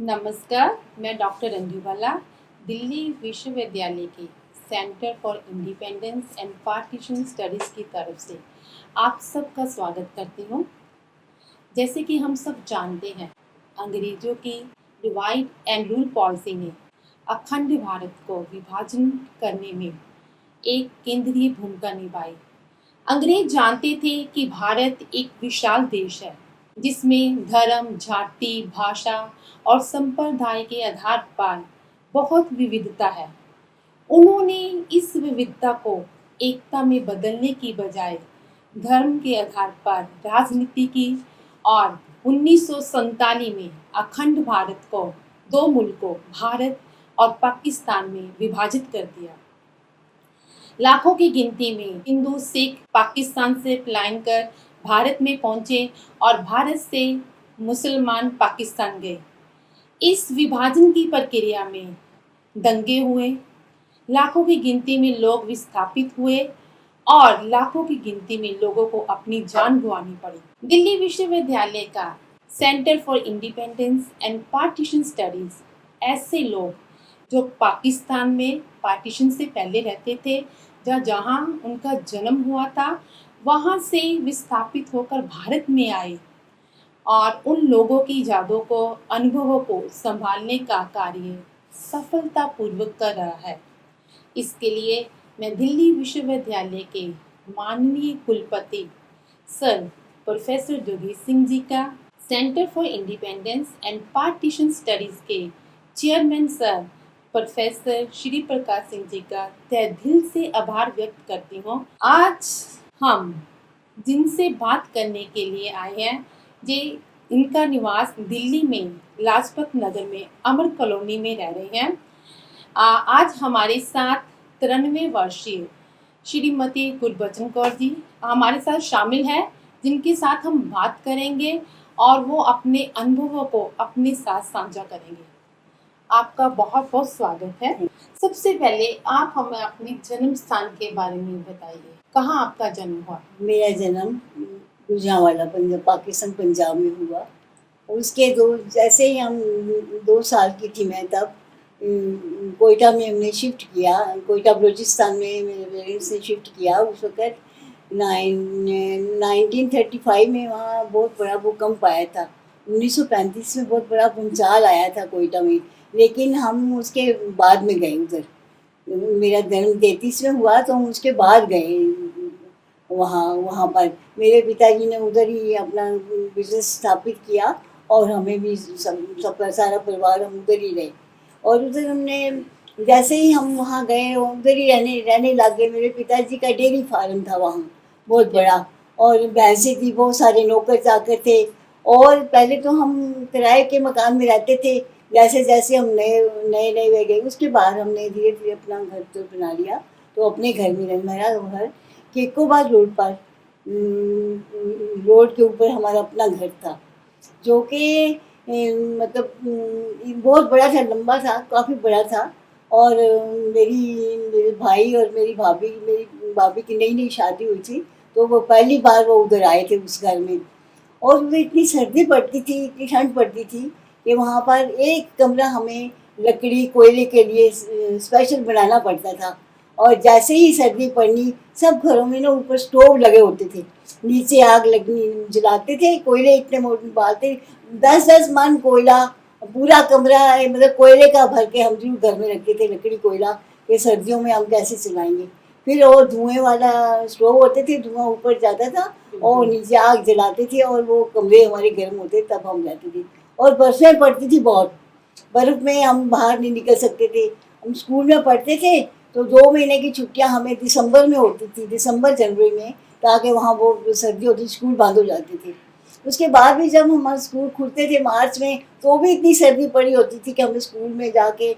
नमस्कार, मैं डॉक्टर अंजू बाला, दिल्ली विश्वविद्यालय के centre for independence and partition studies की तरफ से आप सबका स्वागत करती हूँ। जैसे कि हम सब जानते हैं, अंग्रेज़ों की डिवाइड एंड रूल पॉलिसी ने अखंड भारत को विभाजन करने में एक केंद्रीय भूमिका निभाई। अंग्रेज जानते थे कि भारत एक विशाल देश है जिसमें धर्म, जाति, भाषा और संप्रदाय के आधार पर बहुत विविधता है। उन्होंने इस विविधता को एकता में बदलने की बजाय धर्म के आधार पर राजनीति की और 1947 में अखंड भारत को दो मुल्कों भारत और पाकिस्तान में विभाजित कर दिया। लाखों की गिनती में हिंदू सिख पाकिस्तान से पलायन कर भारत में पहुंचे और भारत से मुसलमान पाकिस्तान गए। इस विभाजन की प्रक्रिया में दंगे हुए, लाखों की गिनती में लोग विस्थापित हुए और लाखों की गिनती में लोगों को अपनी जान गंवानी पड़ी। दिल्ली विश्वविद्यालय का centre for independence and partition studies ऐसे लोग जो पाकिस्तान में पार्टीशन से पहले रहते थे, जहाँ उनका जन्म हुआ था, वहाँ से विस्थापित होकर भारत में आए और उन लोगों की यादों को, अनुभवों को संभालने का कार्य सफलतापूर्वक कर रहा है। इसके लिए मैं दिल्ली विश्वविद्यालय के माननीय कुलपति सर प्रोफेसर जोगेश सिंह जी का, centre for independence and partition studies के chairman sir professor Shri Prakash Singh ji का तहे दिल से आभार व्यक्त करती हूँ। आज हम जिनसे बात करने के लिए आए हैं, जे इनका निवास दिल्ली में लाजपत नगर में अमर कॉलोनी में रह रहे हैं। आज हमारे साथ 93 वर्षीय श्रीमती गुरबचन कौर जी हमारे साथ शामिल है, जिनके साथ हम बात करेंगे और वो अपने अनुभवों को अपने साथ साझा करेंगे। आपका बहुत बहुत स्वागत है। सबसे पहले आप हमें अपने जन्म स्थान के बारे में बताइए, कहाँ आपका जन्म हुआ? मेरा जन्म गुजरांवाला पंजाब, पाकिस्तान पंजाब में हुआ। उसके जैसे ही हम 2 साल की थी मैं, तब कोयटा में हमने शिफ्ट किया। कोयटा बलूचिस्तान में मेरे पेरेंट्स ने शिफ्ट किया। उस वक्त 1935 में वहाँ बहुत बड़ा भूकंप आया था। 1935 में बहुत बड़ा भूचाल आया था कोयटा में, लेकिन हम उसके बाद में गए उधर। मेरा जन्म 33 में हुआ तो हम उसके बाद गए वहाँ पर। मेरे पिताजी ने उधर ही अपना बिजनेस स्थापित किया और हमें भी सब सारा परिवार हम उधर ही रहे। और उधर हमने जैसे ही हम वहाँ गए उधर ही रहने लग गए। मेरे पिताजी का डेयरी फार्म था वहाँ बहुत बड़ा, और भैंसें थी, बहुत सारे नौकर चाकर थे। और पहले तो हम किराए के मकान में रहते थे। जैसे जैसे हम नए हुए गए, उसके बाद हमने धीरे धीरे अपना घर तो बना लिया। तो अपने घर में रहे। मेरा घर केकोबाद रोड पर, रोड के ऊपर हमारा अपना घर था, जो कि मतलब बहुत बड़ा था, लंबा था, काफ़ी बड़ा था। और मेरे भाई और मेरी भाभी की नई नई शादी हुई थी, तो वो पहली बार वो उधर आए थे उस घर में। और उधर इतनी सर्दी पड़ती थी, इतनी ठंड पड़ती थी कि वहाँ पर एक कमरा हमें लकड़ी कोयले के लिए स्पेशल बनाना पड़ता था। और जैसे ही सर्दी पड़नी, सब घरों में ना ऊपर स्टोव लगे होते थे, नीचे आग लगनी, जलाते थे, कोयले इतने मोटे बालते, 10-10 मन कोयला, पूरा कमरा मतलब कोयले का भर के हम जो घर में रखते थे, लकड़ी कोयला, ये सर्दियों में हम कैसे चलाएंगे। फिर वो धुएं वाला स्टोव होते थे, धुआं ऊपर जाता था और नीचे आग जलाते थे और वो कमरे हमारे गर्म होते, तब हम रहते थे। और बर्फ़ें पड़ती थी बहुत, बर्फ़ में हम बाहर नहीं निकल सकते थे। हम स्कूल में पढ़ते थे तो 2 महीने की छुट्टियां हमें दिसंबर में होती थी, दिसंबर जनवरी में, ताकि वहाँ वो सर्दी होती, स्कूल बंद हो जाते थे। उसके बाद भी जब हमारे स्कूल खुलते थे मार्च में, तो भी इतनी सर्दी पड़ी होती थी कि हमें स्कूल में जाके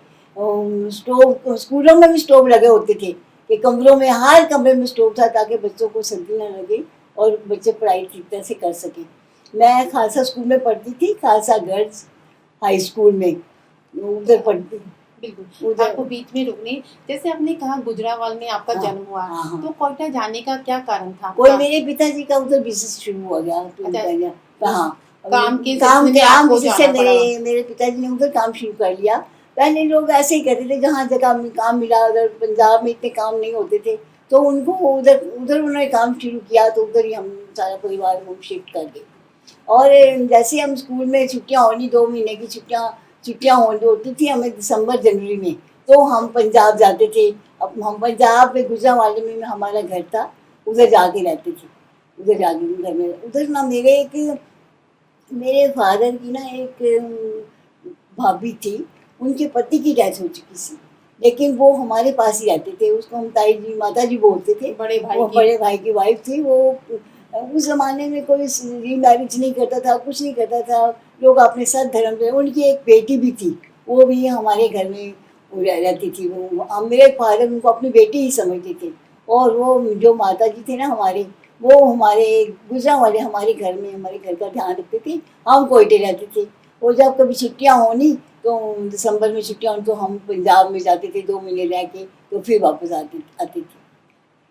स्कूलों में भी स्टोव लगे होते थे कि कमरों में, हर कमरे में स्टोव था, ताकि बच्चों को सर्दी ना लगे और बच्चे पढ़ाई ठीक तरह से कर सकें। मैं खालसा स्कूल में पढ़ती थी, खालसा गर्ल्स हाई स्कूल में, उधर पढ़ती। बिल्कुल, आपको बीच में रुकने, जैसे आपने कहा गुजरांवाल में आपका जन्म हुआ, तो कोयटा जाने का क्या कारण था? कोई मेरे पिताजी का उधर बिजनेस शुरू हो गया। हाँ, काम के काम सिलसिले में काम आपको जिससे जाना पड़ा। मेरे पिताजी ने उधर काम शुरू कर लिया। पहले लोग ऐसे ही करते थे, जहाँ जगह काम मिला, उधर पंजाब में इतने काम नहीं होते थे तो उनको उधर उधर उन्होंने काम शुरू किया, तो उधर ही हम सारा परिवार हम शिफ्ट कर गए। और जैसे हम स्कूल में छुट्टियाँ होनी, 2 महीने की छुट्टियाँ होती थी हमें दिसंबर जनवरी में, तो हम पंजाब जाते थे। अब हम पंजाब में गुजरांवाले में हमारा घर था, उधर जाके रहते थे। उधर जाके घर में उधर ना मेरे फादर की ना एक भाभी थी, उनके पति की डेथ हो चुकी थी, लेकिन वो हमारे पास ही रहते थे। उसको हम ताई जी माता जी बोलते थे। बड़े भाई वो की। बड़े भाई की वाइफ थी। वो उस जमाने में कोई रीमैरिज नहीं करता था, कुछ नहीं करता था, लोग अपने साथ धर्म पे। उनकी एक बेटी भी थी, वो भी हमारे घर में वो रहती थी। वो मेरे फादर उनको अपनी बेटी ही समझते थे। और वो जो माता जी थे ना हमारे, वो हमारे गुजरांवाले हमारे घर में हमारे घर का ध्यान रखते थे। हम कोयटे रहते थे। वो जब कभी छुट्टियाँ होनी तो दिसंबर में छुट्टियाँ होनी तो हम पंजाब में जाते थे, 2 महीने रह के तो फिर वापस आते थे।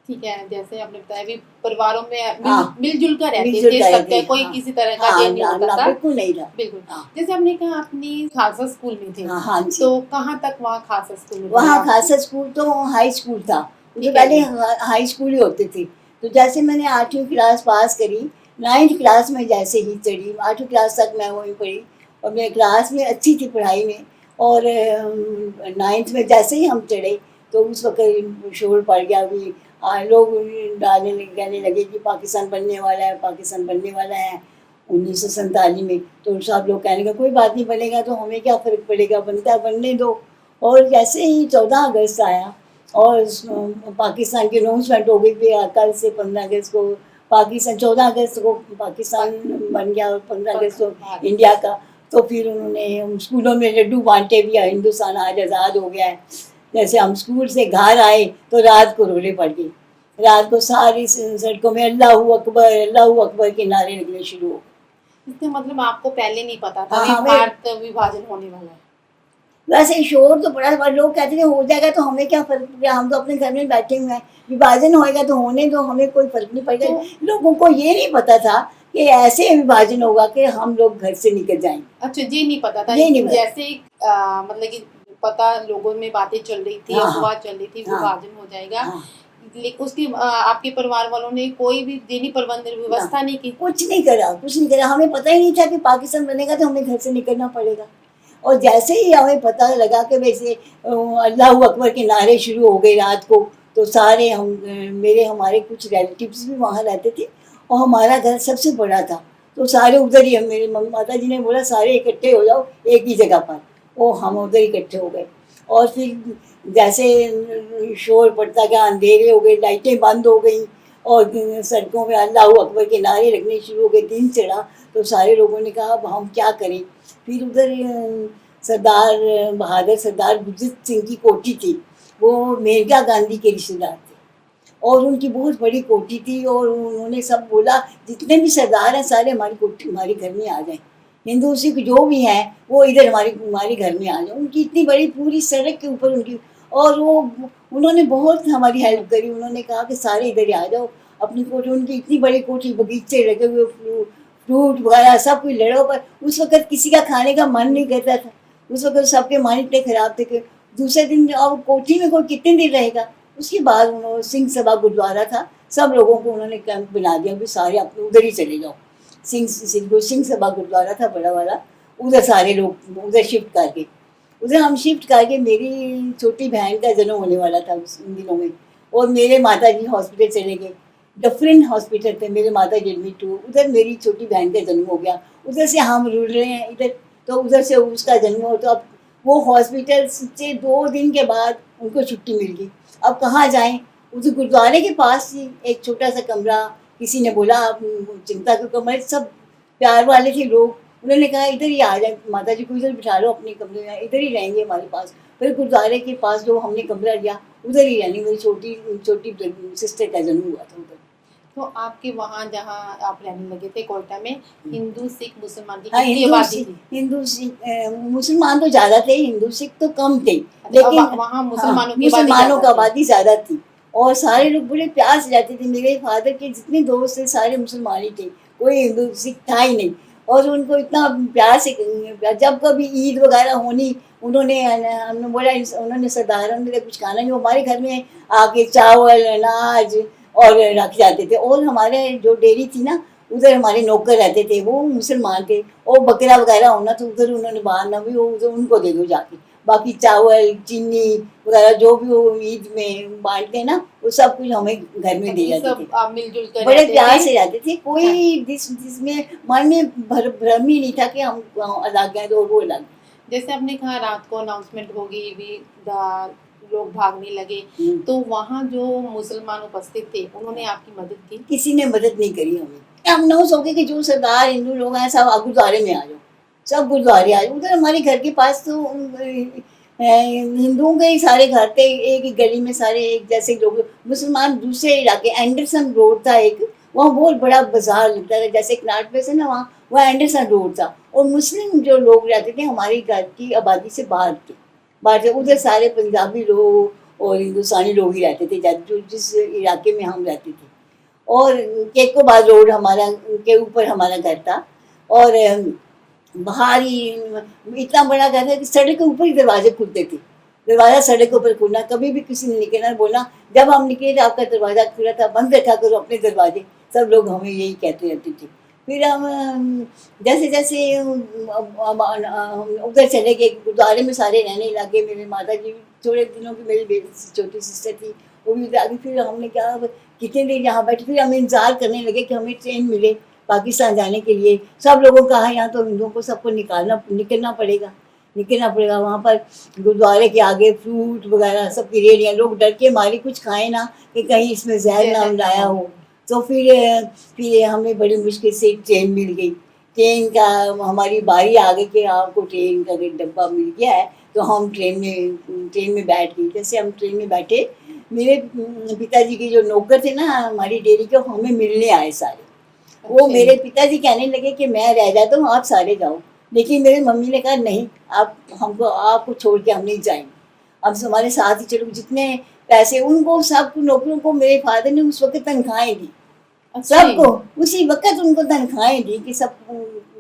ठीक है, जैसे आपने बताया भी परिवारों में हाँ, मिलजुल कर रहते मिलजुल थे कर सब, थे। कोई हाँ, किसी तरह का हाँ, ये नहीं होता था। बिल्कुल नहीं था। बिल्कुल। हाँ, जैसे आपने कहा अपनी खालसा स्कूल में थे, हाँ, हाँ जी। तो कहाँ तक वहाँ खालसा स्कूल में पढ़े वहाँ आप? खालसा स्कूल तो हाई स्कूल था। उससे ठीक है पहले जी। हाई स्कूल ही होते थे। तो जैसे मैंने 8वीं क्लास पास करी, 9th क्लास में जैसे ही चढ़ी, 8वीं क्लास तक मैं वहीं पढ़ी और मैं क्लास में अच्छी थी पढ़ाई में। और 9th में जैसे ही हम चढ़े तो उस वक्त शोर पड़ गया भी। लोग कहने लगे कि पाकिस्तान बनने वाला है, पाकिस्तान बनने वाला है 1947 में। तो सब लोग कहने लगे कोई बात नहीं, बनेगा तो हमें क्या फ़र्क पड़ेगा, बनता है बनने दो। और जैसे ही 14 अगस्त आया और पाकिस्तान की अनाउंसमेंट हो गई भी, कल से 15 अगस्त को पाकिस्तान, 14 अगस्त को पाकिस्तान बन गया और 15 अगस्त को इंडिया का। तो फिर उन्होंने स्कूलों में लड्डू बांटे भी, हिंदुस्तान आज आज़ाद हो गया है। जैसे हम स्कूल से घर आए तो रात को रोले पड़ गए। रात को सारी सड़कों में अल्लाह अकबर के नारे लगने शुरू हो गए। इसका मतलब आपको पहले नहीं पता था हाँ, कि हमें भारत विभाजन होने वाला है? वैसे शोर तो बड़ा बड़ा, लोग कहते थे हो जाएगा तो हमें क्या फर्क पड़ेगा, हम तो अपने घर में बैठे हुए हैं, विभाजन होएगा तो होने दो, हमें कोई फर्क नहीं पड़ेगा। तो लोगों को ये नहीं पता था कि ऐसे विभाजन होगा कि हम लोग घर से निकल जाएंगे। अच्छा, ये नहीं पता था। ये नहीं पता। जैसे मतलब कि पता लोगों में बातें चल रही थी, हाँ, अफवाह चल रही थी, हाँ, विभाजन हो जाएगा, हाँ, लेकिन उसकी आपके परिवार वालों ने कोई भी देनी प्रबंध व्यवस्था नहीं की? कुछ नहीं करा, कुछ नहीं करा। हमें पता ही नहीं था कि पाकिस्तान बनेगा तो हमें घर से निकलना पड़ेगा। और जैसे ही हमें पता लगा कि वैसे अल्लाह अकबर के नारे शुरू हो गए रात को, तो सारे हमारे कुछ रिलेटिव्स भी वहाँ रहते थे और हमारा घर सबसे बड़ा था। तो सारे उधर ही, मेरे माता जी ने बोला सारे इकट्ठे हो जाओ एक ही जगह पर। वो हम उधर इकट्ठे हो गए। और फिर जैसे शोर पड़ता गया, अंधेरे हो गए, लाइटें बंद हो गई और सड़कों में अल्लाह अकबर के नारे लगने शुरू हो गए। दिन चढ़ा तो सारे लोगों ने कहा अब हम क्या करें। फिर उधर सरदार बहादुर सरदार गुरजीत सिंह की कोठी थी, वो मेनका गांधी के रिश्तेदार थे और उनकी बहुत बड़ी कोठी थी। और उन्होंने सब बोला जितने भी सरदार हैं सारे हमारी कोठी हमारे घर में आ जाएं, हिंदू सिख जो भी हैं वो इधर हमारे घर में आ जाए। उनकी इतनी बड़ी पूरी सड़क के ऊपर उनकी, और वो उन्होंने बहुत हमारी हेल्प करी। उन्होंने कहा कि सारे इधर आ जाओ अपनी कोठी। उनकी इतनी बड़ी कोठी, बगीचे लगे हुए, फ्रूट वगैरह सब कुछ लड़ो। पर उस वक्त किसी का खाने का मन नहीं करता था। उस वक्त सबके मन इतने खराब थे कि दूसरे दिन अब कोठी में कोई कितने दिन रहेगा। उसके बाद उन्होंने सिंह सभा गुरुद्वारा था, सब लोगों को उन्होंने कैंप बना दिया कि सारे अपने उधर ही चले जाओ। सिंह सभा गुरुद्वारा था बड़ा वाला, उधर सारे लोग उधर शिफ्ट करके, उधर हम शिफ्ट करके। मेरी छोटी बहन का जन्म होने वाला था उन दिनों में, और मेरे माता जी हॉस्पिटल चले गए। डिफरेंट हॉस्पिटल थे, मेरे माता जी एडमिट हुए, उधर मेरी छोटी बहन का जन्म हो गया। उधर से हम रुल रहे हैं इधर, तो उधर से उसका जन्म हो। तो अब वो हॉस्पिटल से 2 दिन के बाद उनको छुट्टी मिल गई। अब कहाँ जाएं। उस गुरुद्वारे के पास ही एक छोटा सा कमरा, किसी ने बोला आप चिंता क्यों, कमरे सब प्यार वाले थे लोग, उन्होंने कहा इधर ही आ जाए, माता जी को इधर बिठा लो अपने कमरे में, इधर ही रहेंगे हमारे पास। फिर गुरुद्वारे के पास जो हमने कमरा लिया उधर ही रहने। मेरी छोटी छोटी सिस्टर का जन्म हुआ था उधर। तो आपके वहाँ जहाँ आप रहने लगे थे कोयटा में, हिंदू सिख मुसलमान की हाँ, कितनी आबादी थी? हिंदू सिख मुसलमान तो ज़्यादा थे, हिंदू सिख तो कम थे, अच्छा, लेकिन वहाँ हाँ, मुसलमानों की मुसलमानों का आबादी आबादी ज़्यादा थी। और सारे लोग बड़े प्यार से रहते थे। मेरे फादर के जितने दोस्त थे सारे मुसलमान ही थे, कोई हिंदू सिख था ही नहीं। और उनको इतना प्यार से, जब कभी ईद वगैरह होनी, उन्होंने हमने बोला उन्होंने सरदार ने कुछ खाना नहीं, हमारे घर में आके चावल अनाज और रख जाते थे। और हमारे जो डेयरी थी ना, उधर हमारे नौकर रहते थे, वो मुसलमान थे, और बकरा वगैरह होना तो उधर उन्होंने बांधना भी, वो उधर उनको दे दो जाके। बाकी चावल चीनी वगैरह जो भी वो ईद में बांटते हैं ना, वो सब कुछ हमें घर में दे जाते थे। सब आप मिलजुल कर बड़े रहते प्यार थे। से रहते थे, हाँ। कोई जिसमें मन में भ्रम ही नहीं था कि हम अलग हैं तो वो अलग। जैसे आपने कहा रात को अनाउंसमेंट होगी भी, लोग भागने लगे, हम्म। तो वहाँ जो मुसलमान उपस्थित थे उन्होंने आपकी मदद की? किसी ने मदद नहीं करी हमें। हम अनाउंस हो गए कि जो सरदार हिंदू लोग हैं सब गुरुद्वारे में आ जाओ, सब गुरुद्वारे आ जाओ। उधर हमारे घर के पास तो हिंदुओं के ही सारे घर थे, एक ही गली में सारे एक जैसे लोग। मुसलमान दूसरे इलाके, एंडरसन रोड था एक, वहाँ बहुत बड़ा बाजार लगता था, जैसे कनाट प्लेस है ना, वहाँ एंडरसन रोड था। और मुस्लिम जो लोग रहते थे हमारे घर की आबादी से बाहर थे, बाहर थे। उधर सारे पंजाबी लोग और हिंदुस्तानी लोग ही रहते थे, जो जिस इलाके में हम रहते थे। और केकोबाद रोड हमारा के ऊपर हमारा घर था, और बाहर ही इतना बड़ा घर है कि सड़क के ऊपर ही दरवाजे खुलते थे। दरवाजा सड़क के ऊपर खुलना, कभी भी किसी ने निकलना, बोलना जब हम निकले थे आपका दरवाजा खुला था, बंद रखा करो अपने दरवाजे। सब लोग हमें यही कहते रहते थे। फिर हम जैसे जैसे हम उधर चले गए, गुरुद्वारे में सारे रहने लगे। मेरे माता जी थोड़े दिनों की, मेरी बेटी छोटी सिस्टर थी, वो भी आगे। फिर हमने क्या, कितने देर यहाँ बैठे, फिर हम इंतजार करने लगे कि हमें ट्रेन मिले पाकिस्तान जाने के लिए। सब लोगों का है यहाँ तो हिंदुओं को सबको निकलना पड़ेगा। वहाँ पर गुरुद्वारे के आगे फ्रूट वगैरह सब की रेडियाँ, लोग डर के मारे कुछ खाए ना कि कहीं इसमें जहर ना मिलाया हो। तो फिर हमें बड़ी मुश्किल से ट्रेन मिल गई। ट्रेन का हमारी बारी आ गई कि आपको ट्रेन का डब्बा मिल गया है, तो हम ट्रेन में बैठ गए। जैसे हम ट्रेन में बैठे, मेरे पिताजी के जो नौकर थे ना हमारी डेयरी के, हमें मिलने आए सारे। वो मेरे पिताजी कहने लगे कि मैं रह जाता हूँ, आप सारे जाओ। लेकिन मेरी मम्मी ने कहा नहीं, आपको छोड़ के हम नहीं जाएंगे, अब हमारे साथ ही चलो। जितने पैसे उनको, सब नौकरों को मेरे फादर ने उस वक्त तनख्वाहें दी, सबको उसी वक्त उनको तनख्वाहें दी कि सब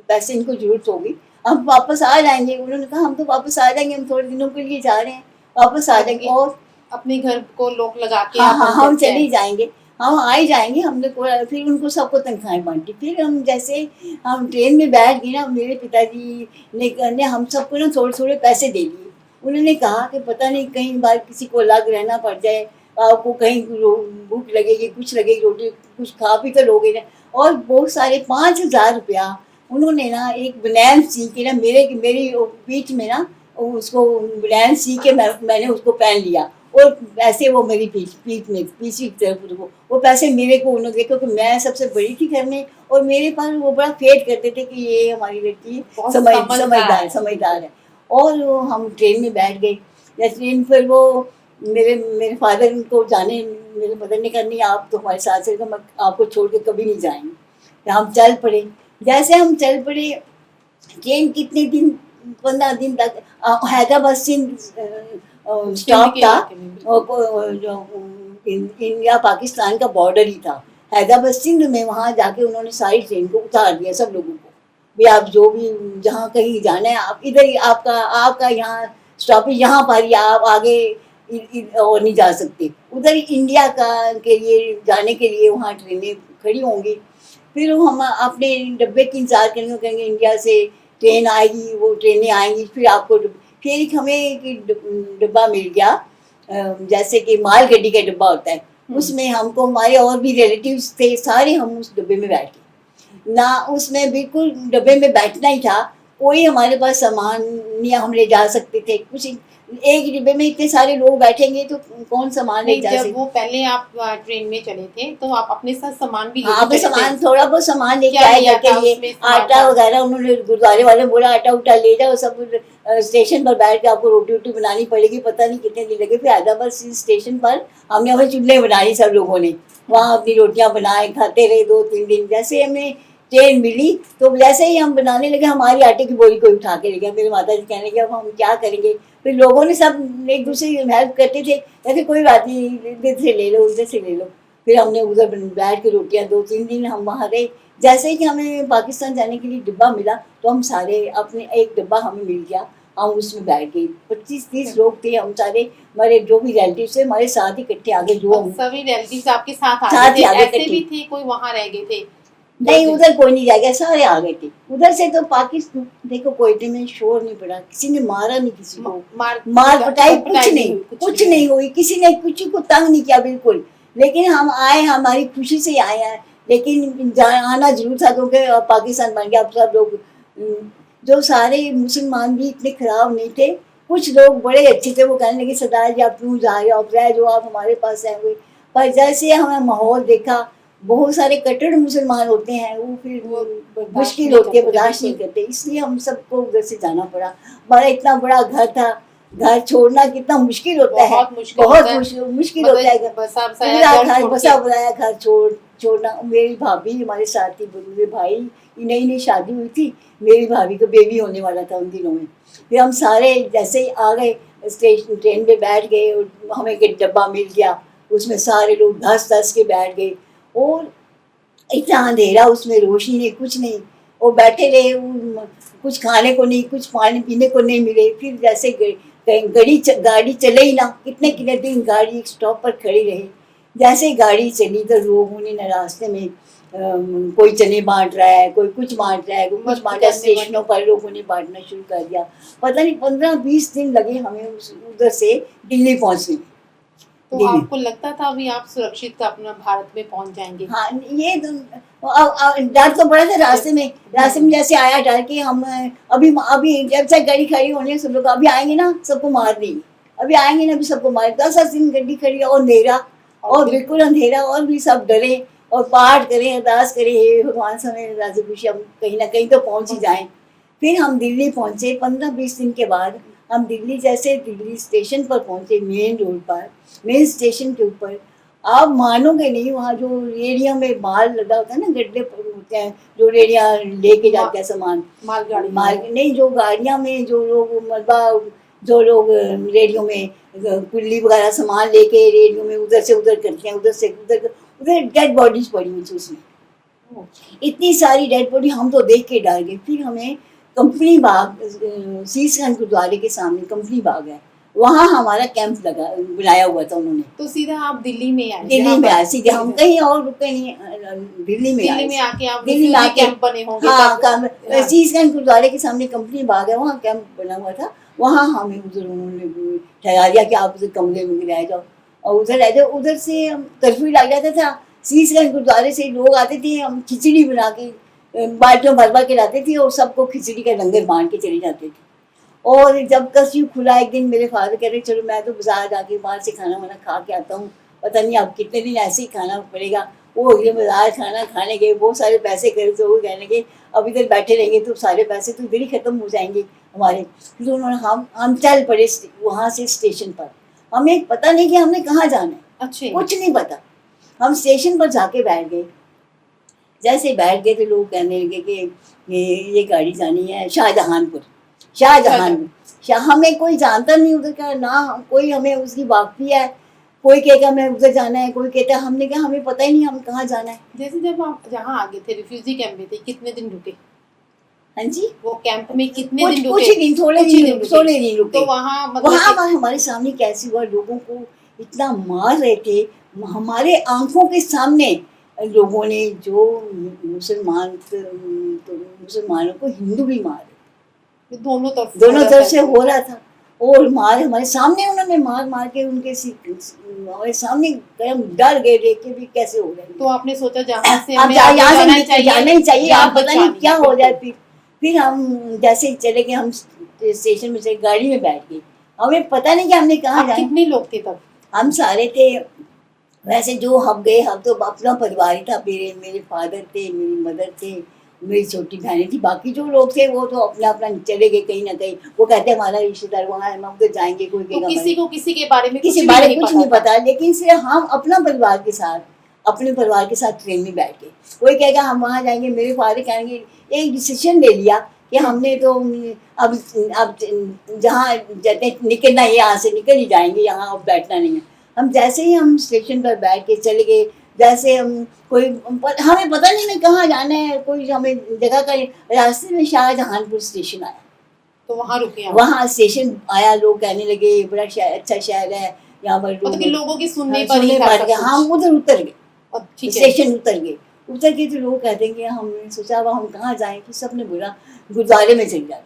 पैसे इनको जरूरत होगी, हम वापस आ जाएंगे। उन्होंने कहा हम तो वापस आ जाएंगे, हम थोड़े दिनों के लिए जा रहे हैं, वापस आ जाएंगे और अपने घर को लोक लगा के हाँ हम चले जाएंगे, हम आ ही जाएंगे। हमने फिर उनको सबको तनख्वाहें बांटी। फिर हम जैसे हम ट्रेन में बैठ गए ना, मेरे पिताजी ने हम सबको ना थोड़े थोड़े पैसे दे दिए। उन्होंने कहा कि पता नहीं कहीं बार किसी को अलग रहना पड़ जाए, आपको कहीं भूख लगेगी, कुछ लगेगी, रोटी कुछ खा पी कर लोगे ना। और बहुत सारे 5,000 रुपया उन्होंने ना एक बनैन सी के ना मेरी पीठ में ना उसको बनैन सी के मैंने उसको पहन लिया। और पैसे वो मेरी पीठ में पीछे की तरफ वो पैसे मेरे को उन्होंने देखो कि मैं सबसे बड़ी थी घर में, और मेरे पास वो बड़ा फेट करते थे कि ये हमारी लड़की समझदार है। और हम ट्रेन में बैठ गए। या ट्रेन पर वो मेरे फादर को जाने, मेरे मदर ने कहा नहीं आप तो हमारे साथ चलेगा, मैं आपको छोड़ के कभी नहीं जाएंगे। तो हम चल पड़े। जैसे हम चल पड़े, ट्रेन कितने दिन 15 दिन तक हैदराबाद से स्टॉप था, जो इंडिया पाकिस्तान का बॉर्डर ही था हैदराबाद सिंध में। वहाँ जाके उन्होंने सारी ट्रेन को उतार दिया, सब लोगों को भी आप जो भी जहाँ कहीं जाना है आप इधर ही, आपका यहाँ स्टॉप है, यहाँ पर ही आप आगे और नहीं जा सकते। उधर इंडिया के लिए जाने के लिए वहाँ ट्रेनें खड़ी होंगी। फिर हम अपने डब्बे की इंतजार करेंगे, इंडिया से ट्रेन आएगी, वो ट्रेनें आएंगी, फिर आपको फिर एक हमें डब्बा मिल गया, जैसे कि माल गाड़ी का डब्बा होता है, उसमें हमको हमारे और भी रिलेटिव्स थे सारे, हम उस डब्बे में बैठे ना। उसमें बिल्कुल डब्बे में बैठना ही था, कोई हमारे पास सामान नहीं हम ले जा सकते थे कुछ। एक डिब्बे में इतने सारे लोग बैठेंगे तो कौन सामान ले जा सकते। जब वो पहले आप ट्रेन में चले थे तो आप अपने साथ सामान भी हाँ, सामान थोड़ा बहुत सामान लेके आए घर के लिए, आटा वगैरह। उन्होंने गुरुद्वारे वाले बोला आटा उटा ले जाओ, सब स्टेशन पर बैठ के आपको रोटी वोटी बनानी पड़ेगी। पता नहीं कितने दिन लगे। फिर हैदराबाद स्टेशन पर हमने हमें चूल्हे बनाई, सब लोगों ने वहाँ अपनी रोटियाँ बनाए, खाते रहे 2-3 दिन। जैसे हमें ट्रेन मिली तो जैसे ही हम बनाने लगे, हमारी आटे की बोरी को उठा के ले गया। मेरे माता जी कहने लगे अब हम क्या करेंगे। फिर लोगों ने सब एक दूसरे की हेल्प करते थे, जैसे कोई बात नहीं, इधर से ले लो उधर से ले लो। फिर हमने उधर बैठ के रोटियां 2-3 दिन हम वहाँ रहे। जैसे ही कि हमें पाकिस्तान जाने के लिए डिब्बा मिला तो हम सारे अपने एक डिब्बा हमें मिल गया, हम उसमें बैठ गए। 25-30 लोग थे हम सारे, हमारे जो भी रिलेटिव थे हमारे साथ इकट्ठे आ गए। जो और हम सभी रिलेटिव्स आपके साथ आ साथ ही गए आ थे, गए ऐसे इकट्ठे। भी थे कोई वहाँ रह गए थे? नहीं, उधर कोई नहीं रह गया, सारे आ गए थे। उधर से तो पाकिस्तान देखो, कोयटे में शोर नहीं पड़ा, किसी ने मारा नहीं किसी को, मार पिटाई कुछ नहीं, कुछ नहीं हुई, किसी ने किसी को तंग नहीं किया बिल्कुल। लेकिन हम आए, हमारी खुशी से आए हैं, लेकिन आना जरूर था क्योंकि पाकिस्तान बन गया। अब सब लोग जो सारे मुसलमान भी इतने खराब नहीं थे, कुछ लोग बड़े अच्छे थे। वो कहने लगे सरदार जी आप क्यों जा रहे हो, आप रह जो, आप हमारे पास आए हुए। पर जैसे हमें माहौल देखा, बहुत सारे कट्टर मुसलमान होते हैं, वो फिर वो मुश्किल होती है, बर्दाश्त नहीं करते, इसलिए हम सबको उधर से जाना पड़ा। हमारा इतना बड़ा घर था, घर छोड़ना कितना मुश्किल होता है, बहुत मुश्किल होता है। पूरा घर बसा बनाया घर छोड़ना। मेरी भाभी हमारे साथ थी, मेरे भाई की नई नई शादी हुई थी, मेरी भाभी को बेबी होने वाला था उन दिनों में। फिर हम सारे जैसे ही आ गए स्टेशन, ट्रेन पे बैठ गए, हमें एक डब्बा मिल गया, उसमें सारे लोग धस धस के बैठ गए। और इतना अंधेरा, उसमें रोशनी नहीं, कुछ नहीं, वो बैठे रहे, कुछ खाने को नहीं, कुछ पानी पीने को नहीं मिले। फिर जैसे गाड़ी चले ही ना, कितने कितने दिन गाड़ी एक स्टॉप पर खड़ी रही। जैसे ही गाड़ी चली तो लोगों ने रास्ते में कोई चने बांट रहा है, कोई कुछ बांट रहा है, कोई कुछ बांटा। स्टेशनों पर लोगों ने बांटना शुरू कर दिया। पता नहीं 15-20 दिन लगे हमें उधर से दिल्ली पहुंचने। तो आपको लगता था अभी आप सुरक्षित अपना भारत में पहुंच जाएंगे? हाँ, ये डर तो बड़ा था रास्ते में जैसे आया डर कि हम अभी जब से गाड़ी खड़ी होने सब लोग अभी आएंगे ना सबको मार देंगे, अभी आएंगे ना अभी सबको मार। 10 दिन गाड़ी खड़ी और अंधेरा, और बिल्कुल अंधेरा, और भी सब डरे और पाठ करें, अरदास करें, हे भगवान से हमें राजी खुशी हम कहीं ना कहीं तो पहुंच ही जाएं। फिर हम दिल्ली पहुंचे। 15-20 दिन के बाद हम दिल्ली, जैसे दिल्ली स्टेशन पर पहुंचे, मेन रोड पर, मेन स्टेशन के ऊपर, आप मानोगे नहीं, वहाँ जो रेडियो में माल लगा होता है ना, गड्ढे होते हैं जो रेडिया लेके जाते हैं सामान, माल नहीं, जो गाड़ियाँ में जो लोग मलबा, जो लोग रेडियो में कुल्ली वगैरह सामान लेके रेडियो में उधर से उधर करते हैं, उधर से उधर डेड बॉडीज पड़ी हुई थी उसमें, इतनी सारी डेड बॉडी। हम तो देख के डर गए। फिर हमें कंपनी बाग, शीशगंज गुरुद्वारे के सामने कंपनी बाग है, वहाँ हमारा कैंप बनाया हुआ था उन्होंने। तो सीधा आप दिल्ली में आए? दिल्ली में आए सीधे, हम कहीं और रुके नहीं, दिल्ली में आए। दिल्ली में आके कैंप बने होंगे। हाँ, शीशगंज गुरुद्वारे के सामने कंपनी बाग है, वहाँ कैंप बना हुआ था। वहाँ हमें उधर उन्होंने ठहरा दिया कि आप उधर कमरे में रह जाओ और उधर रह जाओ। उधर से हम कर्फ्यू लग जाता था। शीशगंज गुरुद्वारे से लोग आते थे, हम खिचड़ी बना के बाल्टियों भर के लाते थे और सबको खिचड़ी का लंगर बांट के चले जाते थे। और जब कर्फ्यू खुला एक दिन, मेरे फादर कह रहे चलो मैं तो बाजार जाके बाहर से खाना वाना खा के आता हूँ, पता नहीं अब कितने दिन ऐसे ही खाना पड़ेगा। वो ये बाजार खाना खाने गए, बहुत सारे पैसे करे तो वो कहने लगे अब इधर बैठे रहेंगे तो सारे पैसे तो इधर ही ख़त्म हो जाएंगे हमारे। फिर उन्होंने हम चल पड़े वहाँ से स्टेशन पर। हमें पता नहीं कि हमने कहाँ जाना है, अच्छा कुछ नहीं पता। हम स्टेशन पर जाके बैठ गए। जैसे बैठ गए तो लोग कहने लगे कि ये गाड़ी जानी है शाहजहानपुर। हमें कोई जानता नहीं उधर का ना, कोई हमें उसकी वाकफी है, कोई कहेगा हमें उधर जाना है, कोई कहता है, हमने कहा हमें पता ही नहीं हम कहाँ जाना है। जैसे जब आप जहाँ आगे थे, रिफ्यूजी कैंप में थे, कितने दिन रुके? हाँ जी, वो कैंप में कितने दिन रुके? कुछ दिन, थोड़े दिन रुके। तो वहाँ हमारे सामने कैसे हुआ, लोगों को इतना मार रहे थे हमारे आंखों के सामने। लोगों ने जो मुसलमानों को हिंदू भी मारे, दोनों तरफ से हो रहा था। और मार हमारे सामने, उन्होंने मार के उनके हमारे सामने डर गए, देख के भी कैसे हो रहे हैं। तो आपने सोचा जहाँ से जाना ही चाहिए, आप पता नहीं क्या हो जाए। फिर हम जैसे चले गए, हम स्टेशन में से गाड़ी में बैठ गए, हमें पता नहीं कि हमने कहाँ जाना। कितने लोग थे तब? हम सारे थे, वैसे जो हम गए, हम तो अपना परिवार ही था। मेरे फादर थे, मेरी मदर थे, मेरी छोटी बहनें थी, बाकी जो लोग थे वो तो अपना अपना चले गए कहीं ना कहीं। वो कहते हमारा रिश्तेदार वहाँ है, हम उधर जाएंगे। कोई तो किसी के बारे में कुछ नहीं पता। लेकिन सिर्फ हम अपना अपने परिवार के साथ ट्रेन में बैठ गए। कोई कहेगा हम वहाँ जाएंगे, मेरे फादर कहेंगे एक डिसीजन ले लिया कि हमने तो अब जहाँ जाते निकलना है, यहाँ से निकल ही जाएंगे, यहाँ अब बैठना नहीं है। हम जैसे ही हम स्टेशन पर बैठ के चले गए, जैसे हम कोई हमें पता नहीं कहाँ जाना है, कोई हमें जगह का रास्ते में शाहजहानपुर स्टेशन आया, तो वहाँ रुके आप? वहाँ स्टेशन आया, लोग कहने लगे बड़ा अच्छा शहर है, यहाँ पर मतलब कि लोगों के सुनने हाँ, पर ही सुनने था पर सब के कुछ। हम उधर उतर गए, ठीक है। स्टेशन उतर के तो लोग कहते हैं कि हमने सोचा अब हम कहाँ जाएं, कि सबने बोला गुरुद्वारे में चले जाते,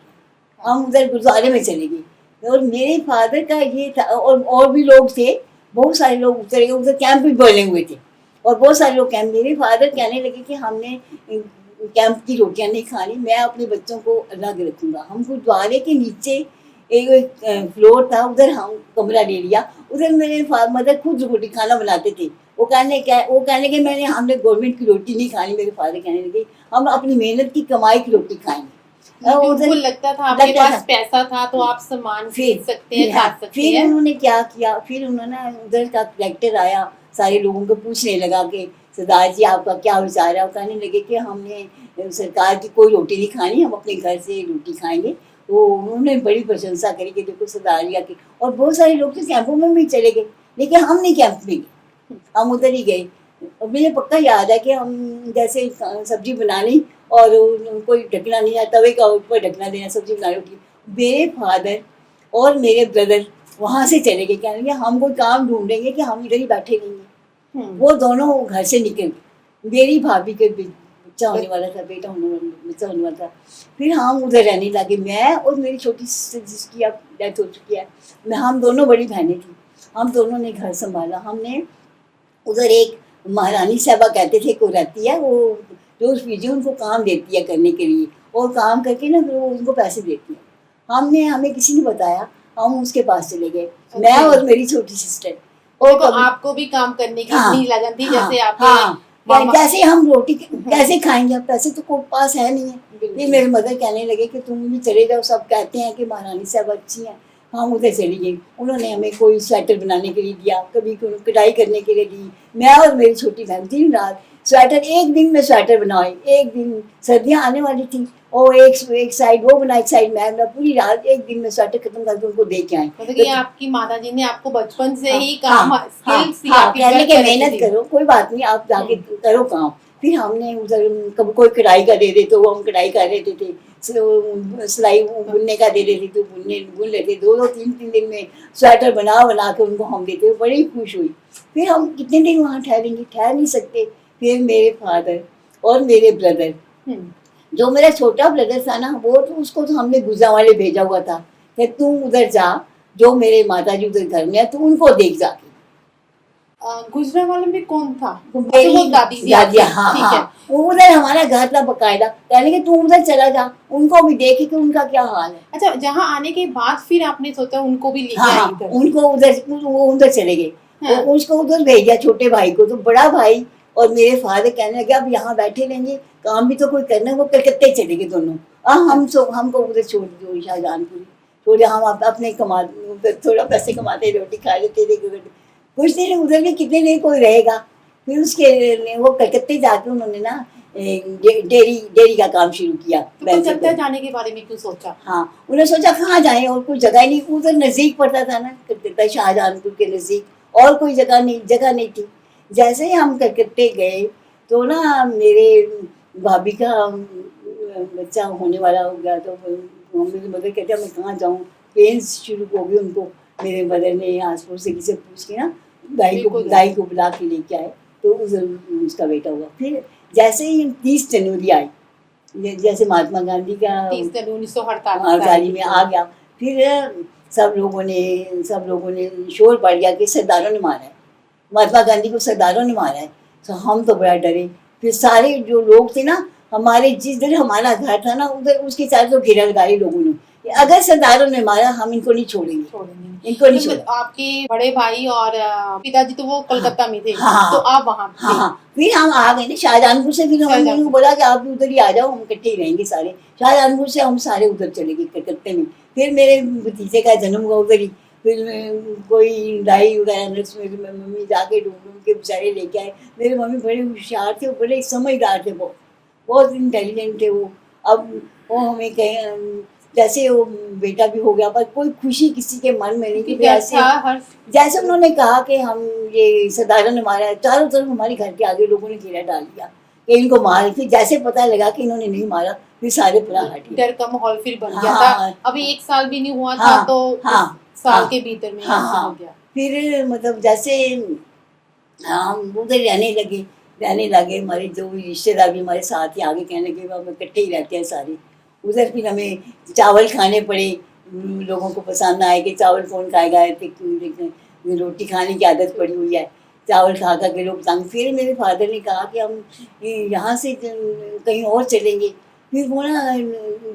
हम उधर गुरुद्वारे में चले गए। और मेरे फादर का ये था, और भी लोग थे, बहुत सारे लोग उतर गए, उधर कैंप भी बने हुए थे और बहुत सारे लोग कैंप। मेरे फादर कहने लगे कि हमने कैंप की रोटियां नहीं खानी, मैं अपने बच्चों को अलग रखूंगा। हम गुरुद्वारे के नीचे एक फ्लोर था, उधर हम कमरा ले लिया, उधर मेरे मदर खुद रोटी खाना बनाते थे। वो कहने के हमने गवर्नमेंट की रोटी नहीं खानी, मेरे फादर कहने लगे हम अपनी मेहनत की कमाई की रोटी खाएंगे। उनको लगता था आपके पास पैसा था तो आप सामान खरीद सकते हैं, खा सकते हैं। फिर उन्होंने क्या किया, फिर उन्होंने उधर का कलेक्टर आया, सारे लोगों को पूछने लगा कि सरदार जी आपका क्या विचार है। वो कहने लगे कि हमने सरकार की कोई रोटी नहीं खानी, हम अपने घर से रोटी खाएंगे। तो उन्होंने बड़ी प्रशंसा करी कि देखो सरदार जी आके, और बहुत सारे लोग तो कैंपों में भी चले गए, लेकिन हम नहीं कैंप में गए, हम उधर ही गए। और मुझे पक्का याद है कि हम जैसे सब्जी बनानी और कोई ढकना नहीं है, तवे का ऊपर ढकना देना, सब्जी बनाने की। मेरे फादर और मेरे ब्रदर वहाँ से चले गए, कहने लगे हम कोई काम ढूंढेंगे कि हम इधर ही बैठे रहेंगे। वो दोनों घर से निकल गए। मेरी भाभी के बच्चा होने वाला था, बच्चा होने वाला था। फिर हम उधर रहने लगे, मैं और मेरी छोटी सिस्टर जिसकी अब डेथ हो चुकी है, हम दोनों बड़ी बहनें थी, हम दोनों ने घर संभाला। हमने उधर एक महारानी साहबा कहते थे को रहती है, वो रोज पीजी उनको काम देती है करने के लिए, और काम करके ना फिर वो उनको पैसे देती है। हमें किसी ने बताया, हम उसके पास चले गए, मैं और मेरी छोटी सिस्टर। और तो आपको भी काम करने की इतनी लगन थी, जैसे आपके जैसे हम रोटी कैसे खाएंगे, अब पैसे तो कोई पास है नहीं है। फिर मेरे मदर कहने लगे कि तुम भी चले जाओ, सब कहते हैं कि महारानी साहब अच्छी हैं। हम उधर चली गई, उन्होंने हमें कोई स्वेटर बनाने के लिए दिया, कभी कढ़ाई करने के लिए दी। मैं और मेरी छोटी बहन दिन रात स्वेटर, एक दिन में स्वेटर बनाए, एक दिन सर्दियाँ आने वाली थी, और एक साइड वो बनाई, एक साइड मैं बना, पूरी रात एक दिन में स्वेटर खत्म करके उनको दे के आए। मतलब कि आपकी माता जी ने आपको बचपन से ही काम कहने के मेहनत करो, कोई बात नहीं, आप जाके करो काम। फिर हमने उधर कभी कोई कढ़ाई का दे दे तो हम कढ़ाई कर लेते थे, सिलाई बुनने का दे देती तो बुन लेते। 2-3 दिन में स्वेटर बना के उनको हम देते, बड़ी खुश हुई। फिर हम कितने दिन वहाँ ठहरेंगे, ठहर नहीं सकते। फिर मेरे फादर और मेरे ब्रदर, जो मेरा छोटा ब्रदर था ना, वो तो उसको तो हमने गुजरांवाले भेजा हुआ था कि तुम उधर जा, जो मेरे माता जी उधर घर में है, तो उनको देख जाके। गुजरांवाले में कौन था? वो दादी जी। हाँ, उधर हमारा घर था बकायदा, कहने के तुम उधर चला जा, उनको भी देखे कि उनका क्या हाल है। अच्छा, जहाँ आने के बाद फिर आपने सोचा उनको भी लेके आई इधर? उनको उधर चले गए, उसको उधर भेज दिया छोटे भाई को। तो बड़ा भाई और मेरे फादर कहने लगे अब यहाँ बैठे रहेंगे, काम भी तो कोई करना है। वो कलकत्ते चले गए दोनों। हमको उधर छोड़ दो शाहजहानपुर, थोड़े हम अपने थोड़ा पैसे कमाते, रोटी खा लेते थे। कुछ दिन उधर भी कितने दिन कोई रहेगा। फिर उसके वो कलकत्ते जाके उन्होंने ना डेयरी का काम शुरू किया। तो कलकत्ता जाने के बारे में क्यों सोचा? हाँ, उन्होंने सोचा कहाँ जाए, और कोई जगह नहीं, उधर नज़दीक पड़ता था ना कलकत्ता, शाहजहानपुर के नज़दीक, और कोई जगह नहीं थी। जैसे ही हम कलकत्ते गए तो ना मेरे भाभी का बच्चा होने वाला हो गया। तो मेरी मदर कहते हैं मैं कहाँ जाऊँ, पेन्स शुरू हो गई उनको। मेरे मदर ने आसपास से किसी पूछ के ना दाई को बुला के लेके आए, तो उसका बेटा हुआ। फिर जैसे ही 30 जनवरी आई, जैसे महात्मा गांधी का 30 जनवरी 1948 में आ गया, फिर सब लोगों ने शोर पड़ गया कि सरदारों ने मारा है, महात्मा गांधी को सरदारों ने मारा है। तो हम तो बड़ा डरे। फिर सारे जो लोग थे ना, हमारे जिस दिन हमारा घर था ना, उधर उसके चारों तो घेरा लगाई लोगों ने, अगर सरदारों ने मारा हम इनको नहीं छोड़ेंगे, इनको नहीं छोड़ेंगे। आपके बड़े भाई और पिताजी तो वो कलकत्ता में थे। हाँ, तो आप वहाँ थे। हाँ, फिर हम आ गए ना शाहजहानपुर से। फिर हमने बोला कि आप भी उधर ही आ जाओ, हम इकट्ठे ही रहेंगे सारे। शाहजहानपुर से हम सारे उधर चले गए कलकत्ते में। फिर मेरे भतीजे का जन्म हुआ उधर ही। फिर कोई दाई वगैरह नर्स, मेरी मम्मी जाके ढूंढ के बेचारे लेके आए। मेरे मम्मी बड़े होशियार थे, बड़े समझदार थे, बहुत इंटेलिजेंट थे वो। अब वो हमें कहीं जैसे वो बेटा भी हो गया, पर कोई खुशी किसी के मन में नहीं थी। क्योंकि जैसे अच्छा हर जैसे उन्होंने कहा कि हम ये साधारण हमारा चारों तरफ हमारे घर के आगे लोगों ने घेरा डाल दिया कि इनको मार, फिर जैसे पता लगा कि इन्होंने नहीं मारा फिर सारे परा हट गए। डर का माहौल फिर बन गया हाँ, था। अभी 1 साल भी नहीं हुआ था हाँ, तो हाँ, उस साल हाँ, के भीतर में हाँ, ऐसा हो हाँ। गया। फिर मतलब जैसे हम उधर रहने लगे, हमारे जो भी रिश्तेदार भी हमारे साथ ही आगे कहने लगे हम इकट्ठे ही रहते हैं सारे। उधर फिर हमें चावल खाने पड़े, लोगों को पसंद ना आए कि चावल कौन खाएगा, रोटी खाने की आदत पड़ी हुई है, चावल खा खा के लोग तंग। फिर मेरे फादर ने कहा कि हम यहाँ से कहीं और चलेंगे। फिर वो ना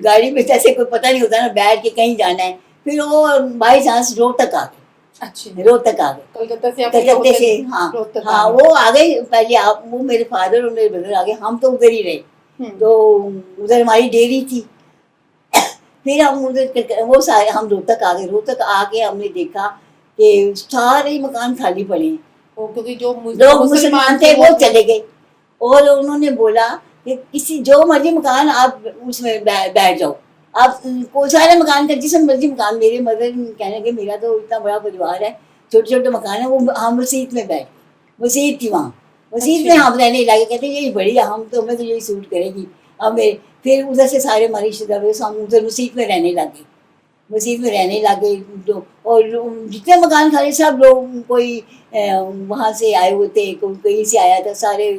गाड़ी में जैसे कोई पता नहीं होता ना, बैठ के कहीं जाना है, फिर वो बाई चांस रोहतक आ गए। अच्छा, रोहतक आ गए, कलकत्ता से आप कलकत्ते से। हाँ, रोहतक हाँ, आ गए। वो आ गए पहले। आप वो मेरे फादर और मेरे ब्रदर आ गए, हम तो उधर ही रहे। तो उधर हमारी डेयरी थी। फिर हम उधर वो सारे हम रोहतक आ गए। रोहतक आके हमने देखा कि सारे मकान खाली पड़े हैं। वो क्योंकि जो लोग मुसलमान थे वो चले गए, और उन्होंने बोला कि किसी जो मर्जी मकान आप उसमें बैठ जाओ। आप कोई सारे मकान का जिस मर्जी मकान, मेरे मदर कहने लगे मेरा तो इतना बड़ा परिवार है, छोटे छोटे मकान है, वो हम मस्जिद में बैठ गए। मस्जिद थी वहाँ, मस्जिद में हम रहने लगे। कहते यही बढ़िया, हम तो हमें तो यही सूट करेगी हमें। फिर उधर से सारे हमारे रिश्तेदार हम उधर मस्जिद में रहने लगे। मस्जिद में रहने लगे और जितने मकान खाली सब लोग, कोई वहाँ से आए हुए थे, कोई कहीं से आया था, सारे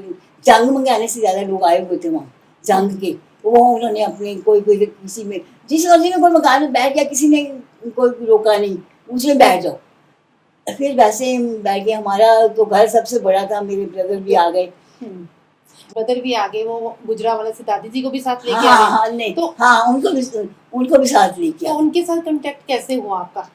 जंग मंगाने से ज़्यादा लोग आए हुए थे वहाँ जंग के। वो उन्होंने अपने कोई कोई किसी में जिस मर्जी में कोई मकान में बैठ गया, किसी ने कोई रोका नहीं, उसमें बैठ जाओ। फिर वैसे बैठ गए। हमारा तो घर सबसे बड़ा था, मेरे ब्रदर भी आ गए। ब्रदर भी आगे, वो गुजरा वाला से दादी जी को भी साथ लेके हाँ, आ गए। हाँ, नहीं तो हाँ, उनको भी साथ लेके तो आए। उनके साथ कांटेक्ट कैसे हुआ आपका,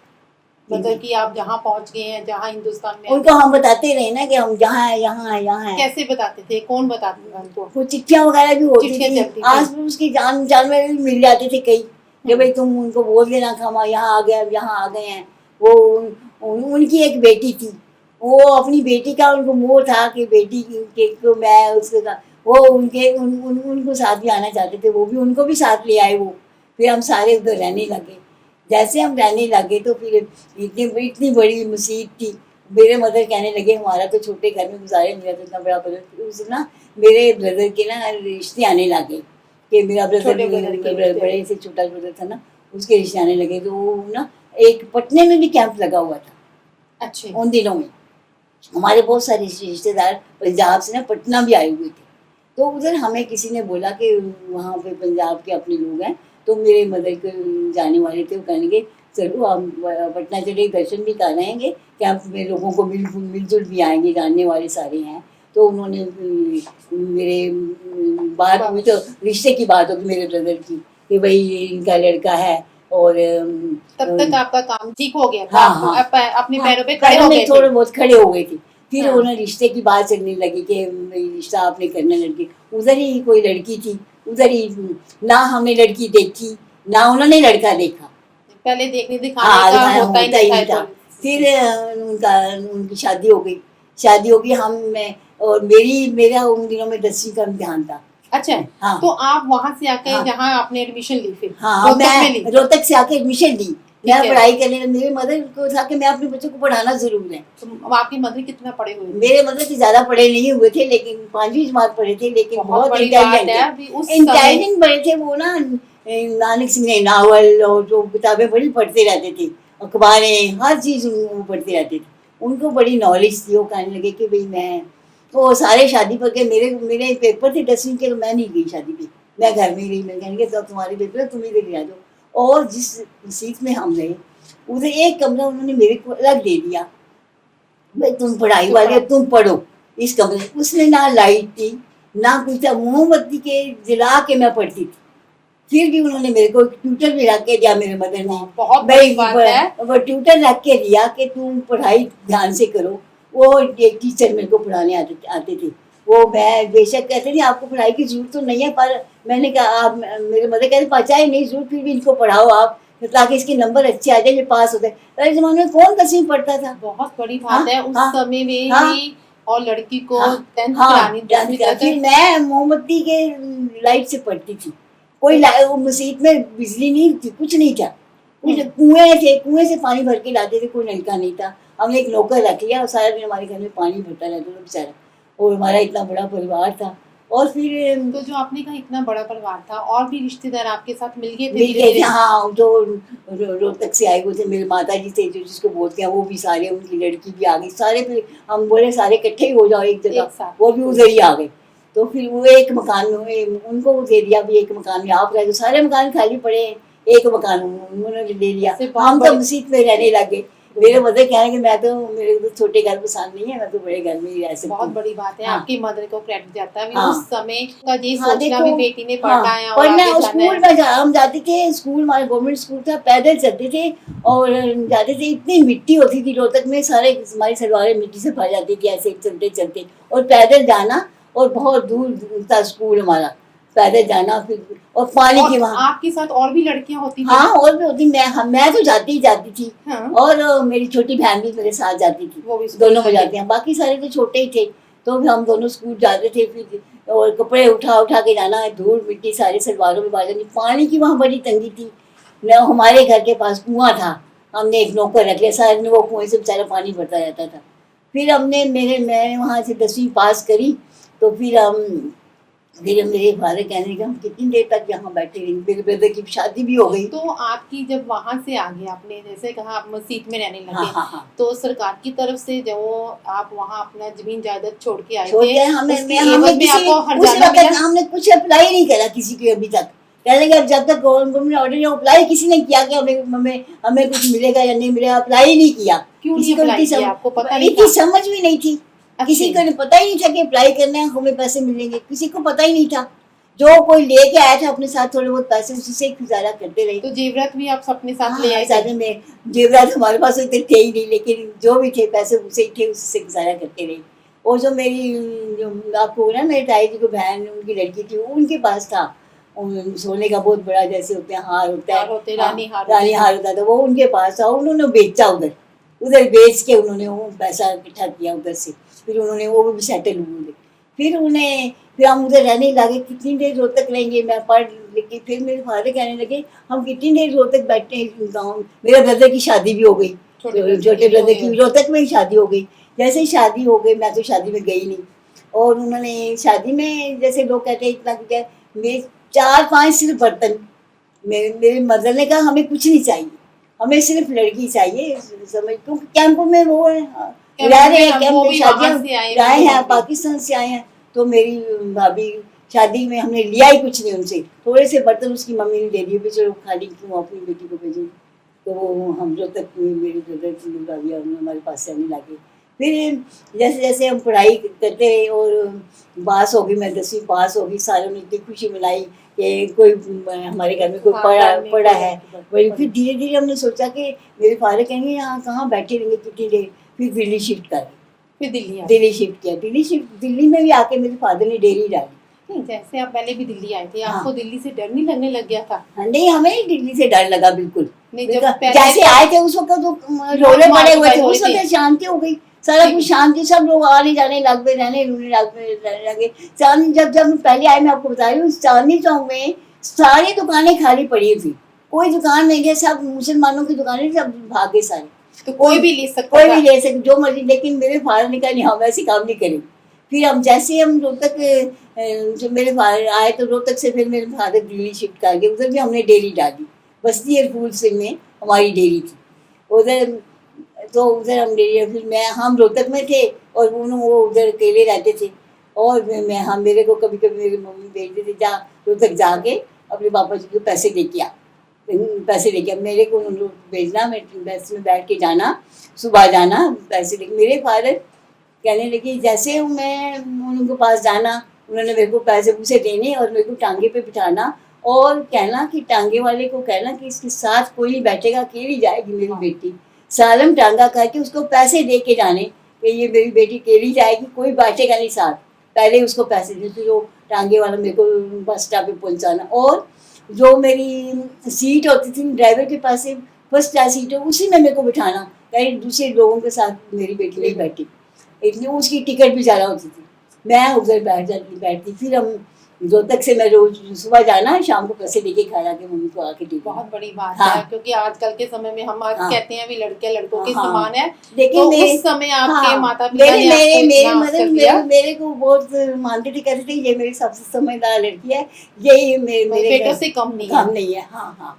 मतलब कि आप जहाँ पहुँच गए हैं, जहाँ हिंदुस्तान में? उनको हम बताते रहे ना कि हम जहाँ है, यहाँ है, यहाँ है। कैसे बताते थे, कौन बताते थे उनको? वो चिट्ठियाँ वगैरह भी होती चिट्ठियाँ थी, चलती थी। आस पड़ोस की जान में भी मिल जाते थे कई, कि भाई तुम उनको बोल देना कि हम यहाँ आ गए, यहाँ आ गए हैं। वो उनकी एक बेटी थी, वो अपनी बेटी का उनको मोह था कि बेटी के को मैं उसके साथ, वो उनको साथ भी आना चाहते थे, वो भी उनको भी साथ ले आए वो। फिर हम सारे उधर रहने लगे। जैसे हम रहने लगे तो फिर इतनी बड़ी मस्जिद थी। मेरे मदर कहने लगे हमारा तो छोटे घर में गुजारे, मेरा तो इतना बड़ा ब्रदर। उस ना मेरे ब्रदर के ना रिश्ते आने लगे कि मेरा छोटे ब्रदर के ब्रदर रिश्ते। बड़े से छोटा ब्रदर था ना, उसके रिश्ते आने लगे। तो वो ना एक पटने में भी कैंप लगा हुआ था अच्छा, उन दिनों में। हमारे बहुत सारे रिश्तेदार पंजाब से ना पटना भी आए हुए थे। तो उधर हमें किसी ने बोला कि वहाँ पे पंजाब के अपने लोग हैं, तो मेरे मदर के जाने वाले थे, वो कहने लगे चलो हम पटना चले, दर्शन भी कर आएंगे, कैंप में लोगों को मिलजुल भी आएंगे, जानने वाले सारे हैं। तो उन्होंने मेरे बात हुई तो रिश्ते की बात होगी मेरे ब्रदर की कि भाई इनका लड़का है। और तब तक आपका काम ठीक हो गया था? हाँ, आप हाँ, अपने पैरों पे खड़े हो गए थे? थोड़े बहुत खड़े हो गए थे। फिर हाँ। उन्हें रिश्ते की बात चलने लगी कि रिश्ता आपने करना लड़की। उधर ही कोई लड़की थी, उधर ही ना हमने लड़की देखी ना उन्होंने लड़का देखा। पहले देखने दिखाने का होता ही नहीं था। फिर उनकी शादी हो गई। हम मैं और मेरा उन दिनों में 10वीं का इम्तिहान था। अच्छा, हाँ, तो आप वहाँ से आके हाँ, जहाँ आपने एडमिशन ली, फिर हाँ, रोहतक में ली? मैं रोहतक से आके एडमिशन ली। मैं है। पढ़ाई करने, मेरे मदर को था कि मैं अपने बच्चों को पढ़ाना जरूर है। तो आपकी मदर कितना पढ़े हुए थे? मेरे मदर से ज्यादा पढ़े नहीं हुए थे, लेकिन 5वीं जमात पढ़े थे, लेकिन बहुत बड़ी बात है। अभी उस समय इंटेलिजेंट बड़े थे वो ना। नानक सिंह ने नावल और जो किताबें बड़ी पढ़ते रहते थे, अखबारें, हर चीज वो पढ़ते रहते थे। उनको बड़ी नॉलेज थी। वो कहने लगे कि भाई मैं, वो सारे शादी पर के मेरे मेरे पेपर थे 10वीं के, तो मैं नहीं गई शादी पे, मैं घर में ही रही। मैं कहने लगे तब तुम्हारे पेपर है, तुम ही रह दो। और जिस सीट में हम रहे उधर एक कमरा उन्होंने मेरे को अलग दे दिया, भाई तुम पढ़ाई वाले तुम पढ़ो इस कमरे में। उसमें ना लाइट थी ना कुछ था, मोमबत्ती के जला के मैं पढ़ती थी। फिर भी उन्होंने मेरे को ट्यूटर भी रख के दिया, मेरे मदर ने। बहुत बड़ी बात है। वो ट्यूटर रख के दिया कि तुम पढ़ाई ध्यान से करो। वो एक टीचर मेरे को पढ़ाने आते थे। वो मैं बेशक कहते थे आपको पढ़ाई की जरूरत तो नहीं है, पर मैंने कहा आप, मेरे मदर कहते पचाए नहीं जरूरत, फिर भी इनको पढ़ाओ आप ताकि इसके नंबर अच्छे आ जाए, ये पास हो जाए। अरे जमाने में कौन 10वीं पढ़ता था? बहुत बड़ी बात है उस समय में भी। और लड़की को 10th हाँ, करानी, 10वीं तक। फिर मैं मोमबत्ती के लाइट से पढ़ती थी, वो मस्जिद में बिजली नहीं थी, कुछ नहीं था, कुछ कुएं थे, कुएं से पानी भर के लाते थे, कोई नलका नहीं था। हमने एक नौकर रख लिया और सारा दिन हमारे घर में पानी भरता रहता था बेचारा। और हमारा इतना बड़ा परिवार था। और फिर तो जो आपने कहा इतना बड़ा परिवार था, और भी रिश्तेदार आपके साथ मिल गए थे मिल गए थे, धीरे-धीरे? हाँ, जो रोहतक से आए हुए थे मेरे माता जी थे, जो जिसको बोलते हैं, वो भी सारे, उनकी लड़की भी आ गई, सारे फिर हम बोले सारे इकट्ठे ही हो जाओ एक एक जगह, साथ। वो भी उधर ही आ गए। तो फिर वो एक मकान में उनको दे दिया, भी एक मकान में आप रह, सारे मकान खाली पड़े हैं, एक मकान उन्होंने ले लिया। से बहुत हम तो बड़े- मस्जिद में रहने लगे। मेरे मदर कह रहे कि मैं तो, मेरे को तो छोटे घर पसंद नहीं है, मैं तो बड़े घर में ही रह सकती बहुत हूँ। बड़ी बात है, हाँ। आपकी मदर को क्रेडिट जाता है। अभी हाँ। उस समय का ये हाँ, सोचना देखो, भी बेटी ने पढ़ना हाँ, है और पढ़ना आगे और जाना स्कूल है। में हम जाते थे, स्कूल हमारा गवर्नमेंट स्कूल था, पैदल चलते थे और जाते थे। इतनी मिट्टी होती थी रोहतक में, सारे हमारी सलवारें मिट्टी से भर जाती थी ऐसे चलते चलते, और पैदल जाना, और बहुत दूर था स्कूल हमारा, पैदल जाना। फिर और पानी और के वहाँ, आपके साथ और भी लड़कियां होती थी? हाँ, और भी होती। मैं तो जाती ही जाती थी। हाँ। और मेरी छोटी बहन भी मेरे साथ जाती थी, वो भी स्कूल दोनों में जाती जाते हैं, बाकी सारे तो छोटे ही थे। तो भी हम दोनों स्कूल जाते थे। फिर और कपड़े उठा उठा के जाना, धूल मिट्टी सारे सलवारों में बाजनी। पानी की वहाँ बड़ी तंगी थी न, हमारे घर के पास कुआं था, हमने एक नौकर रख लिया, सारे दिन वो कुएं से बेचारा पानी भरता रहता था। फिर मैंने वहाँ से 10वीं पास करी। तो फिर मेरे फादर कहने लगे हम कितनी देर तक यहाँ बैठे रहेंगे, मेरे ब्रदर की शादी भी हो गई। तो आपकी जब वहां से आगे, आपने जैसे कहा आप मस्जिद में रहने हाँ लगे, हाँ हाँ, तो सरकार की तरफ से जो आप वहाँ अपना जमीन जायदाद छोड़ के आए छोड़ थे, गए हमें। उसके हमने एवज में किसी आपको उस हर्जाना वक्त मिला? हमने कुछ अप्लाई नहीं करा किसी के अभी तक। कहने लगे अब जब तक गवर्नमेंट ऑर्डर नहीं, अप्लाई किसी ने किया कि हमें कुछ मिलेगा या नहीं मिलेगा, अप्लाई नहीं किया। क्यों किसी नहीं को अप्लाई इतनी किया? आपको पता नहीं इतनी था? समझ भी नहीं थी, किसी अच्छा। को पता ही नहीं था कि अप्लाई करना है, हमें पैसे मिलेंगे, किसी को पता ही नहीं था। जो कोई लेके आया था अपने साथ थोड़े बहुत पैसे, उसी से गुजारा करते रहे। तो जेवरात भी आप अपने साथ हाँ, ले आए थे? सारे में जेवरात हमारे पास इतने थे ही नहीं, लेकिन जो भी थे पैसे उसे ही थे, उसी से गुजारा करते रहे। और जो आपको ना, मेरे ताई जी को बहन, उनकी लड़की थी, उनके पास था सोने का बहुत बड़ा, जैसे होते हैं हार होता हार होते, है, रानी हार रानी होते। हार होता था, वो उनके पास था। उन्होंने बेचा, उधर बेच के उन्होंने वो पैसा इकट्ठा किया उधर से। फिर उन्होंने वो भी सेटल हुए। फिर हम उधर रहने लगे। कितनी देर रोहतक रहेंगे, मैं पढ़ लिख के। फिर मेरे फादर कहने लगे हम कितनी देर रोहतक बैठे हैं गाँव। मेरे ब्रदर की शादी भी हो गई, छोटे ब्रदर की रोहतक में ही शादी हो गई। जैसे ही शादी हो गई, मैं तो शादी में गई नहीं। और उन्होंने शादी में, जैसे लोग कहते हैं इतना क्या, मेरे 4-5 सिर्फ बर्तन। मेरे मदर ने कहा हमें कुछ नहीं चाहिए, हमें सिर्फ लड़की चाहिए, समझ, क्योंकि कैंप में वो है, रह रहे हैं कैंप में, शादियाँ आए हैं, पाकिस्तान से आए हैं। तो मेरी भाभी शादी में, हमने लिया ही कुछ नहीं उनसे, थोड़े से बर्तन उसकी मम्मी ने दे दिए, भी चलो खाली क्यों अपनी बेटी को भेजेंगे। तो वो हम जो तक मेरी ब्रदर की भाभी हमारे पास से आने लगे। फिर जैसे जैसे हम पढ़ाई करते रहे और पास हो गई, मैं 10वीं पास हो गई, सारों ने इतनी खुशी मनाई कि कोई हमारे घर में कोई पढ़ा है। फिर धीरे धीरे हमने सोचा कि मेरे फादर कहेंगे यहाँ कहाँ बैठे रहेंगे कितनी देर। फिर दिल्ली शिफ्ट कर, फिर दिल्ली आए? दिल्ली शिफ्ट किया। दिल्ली में भी आके मेरे फादर ने डेयरी डाली। नहीं, जैसे आप पहले भी दिल्ली आए थे, हाँ। आपको दिल्ली से डर नहीं लगने लग गया था? नहीं, हमें दिल्ली से डर लगा बिल्कुल नहीं, जब जैसे आए थे उस वक्त तो रोले पड़े हुए थे, उस वक्त शांति हो गई, सारा कुछ शांति, सब लोग आने जाने लग गए, रहने लगे। चांदनी जब पहले आए, मैं आपको बता रही हूँ, चांदनी चौक में सारी दुकानें खाली पड़ी थी, कोई दुकान नहीं है, सब मुसलमानों की दुकानें, सब भागे सारे। तो कोई भी ले सकता, कोई भी ले सकते, जो मर्जी। लेकिन मेरे फादर ने कहा नहीं, हम ऐसे काम नहीं करेंगे। फिर हम जैसे हम रोहतक, जब मेरे फादर आए तो रोहतक से फिर मेरे फादर दिल्ली शिफ्ट कर गए। उधर भी हमने डेयरी डाली, बस्ती एयरफूल से में हमारी डेयरी थी उधर। तो उधर हम डेयरी, फिर हम रोहतक में थे और वो उधर अकेले रहते थे। और मेरे को कभी कभी मेरी मम्मी भेजते थे, जा रोहतक जाके अपने पापा जी को पैसे लेके आ, मेरे को भेजना, मैं बस में बैठ के जाना, सुबह जाना, पैसे लेके। मेरे फादर कहने लगे जैसे मैं उनके पास जाना, उन्होंने मेरे को पैसे पूसे देने और मेरे को टांगे पे बिठाना और कहना कि टांगे वाले को कहना कि इसके साथ कोई नहीं बैठेगा, अकेली जाएगी मेरी बेटी। सालम टांगा करके उसको पैसे दे के जाने कि ये मेरी बेटी अकेली जाएगी, कोई बैठेगा नहीं साथ। पहले उसको पैसे दे, फिर वो टांगे वाला मेरे को बस स्टॉप पे पहुँचाना। और जो मेरी सीट होती थी ड्राइवर के पास से, फर्स्ट क्लास सीट है, उसी में मेरे को बिठाना, कहीं दूसरे लोगों के साथ मेरी बेटी नहीं बैठी। इतनी उसकी टिकट भी ज़्यादा होती थी, मैं उधर बैठती। फिर हम रोहतक से मैं रोज सुबह जाना, शाम को पैसे लेके खाया कि मम्मी को आके दे बहुत बड़ी बात हाँ। है, क्योंकि आजकल के समय में हम आज हाँ। कहते हैं भी लड़के लड़कों के हाँ। समान है, लेकिन तो मेरे उस समय आपके हाँ, माता पिता मेरे ने मेरे आपको मेरे इतना मदर अवसर दिया। मेरे को बहुत मानते थे, कहते थे ये मेरी सबसे समझदार लड़की है, यही मेरे बेटों घर से कम नहीं काम है। नहीं है। हाँ हाँ।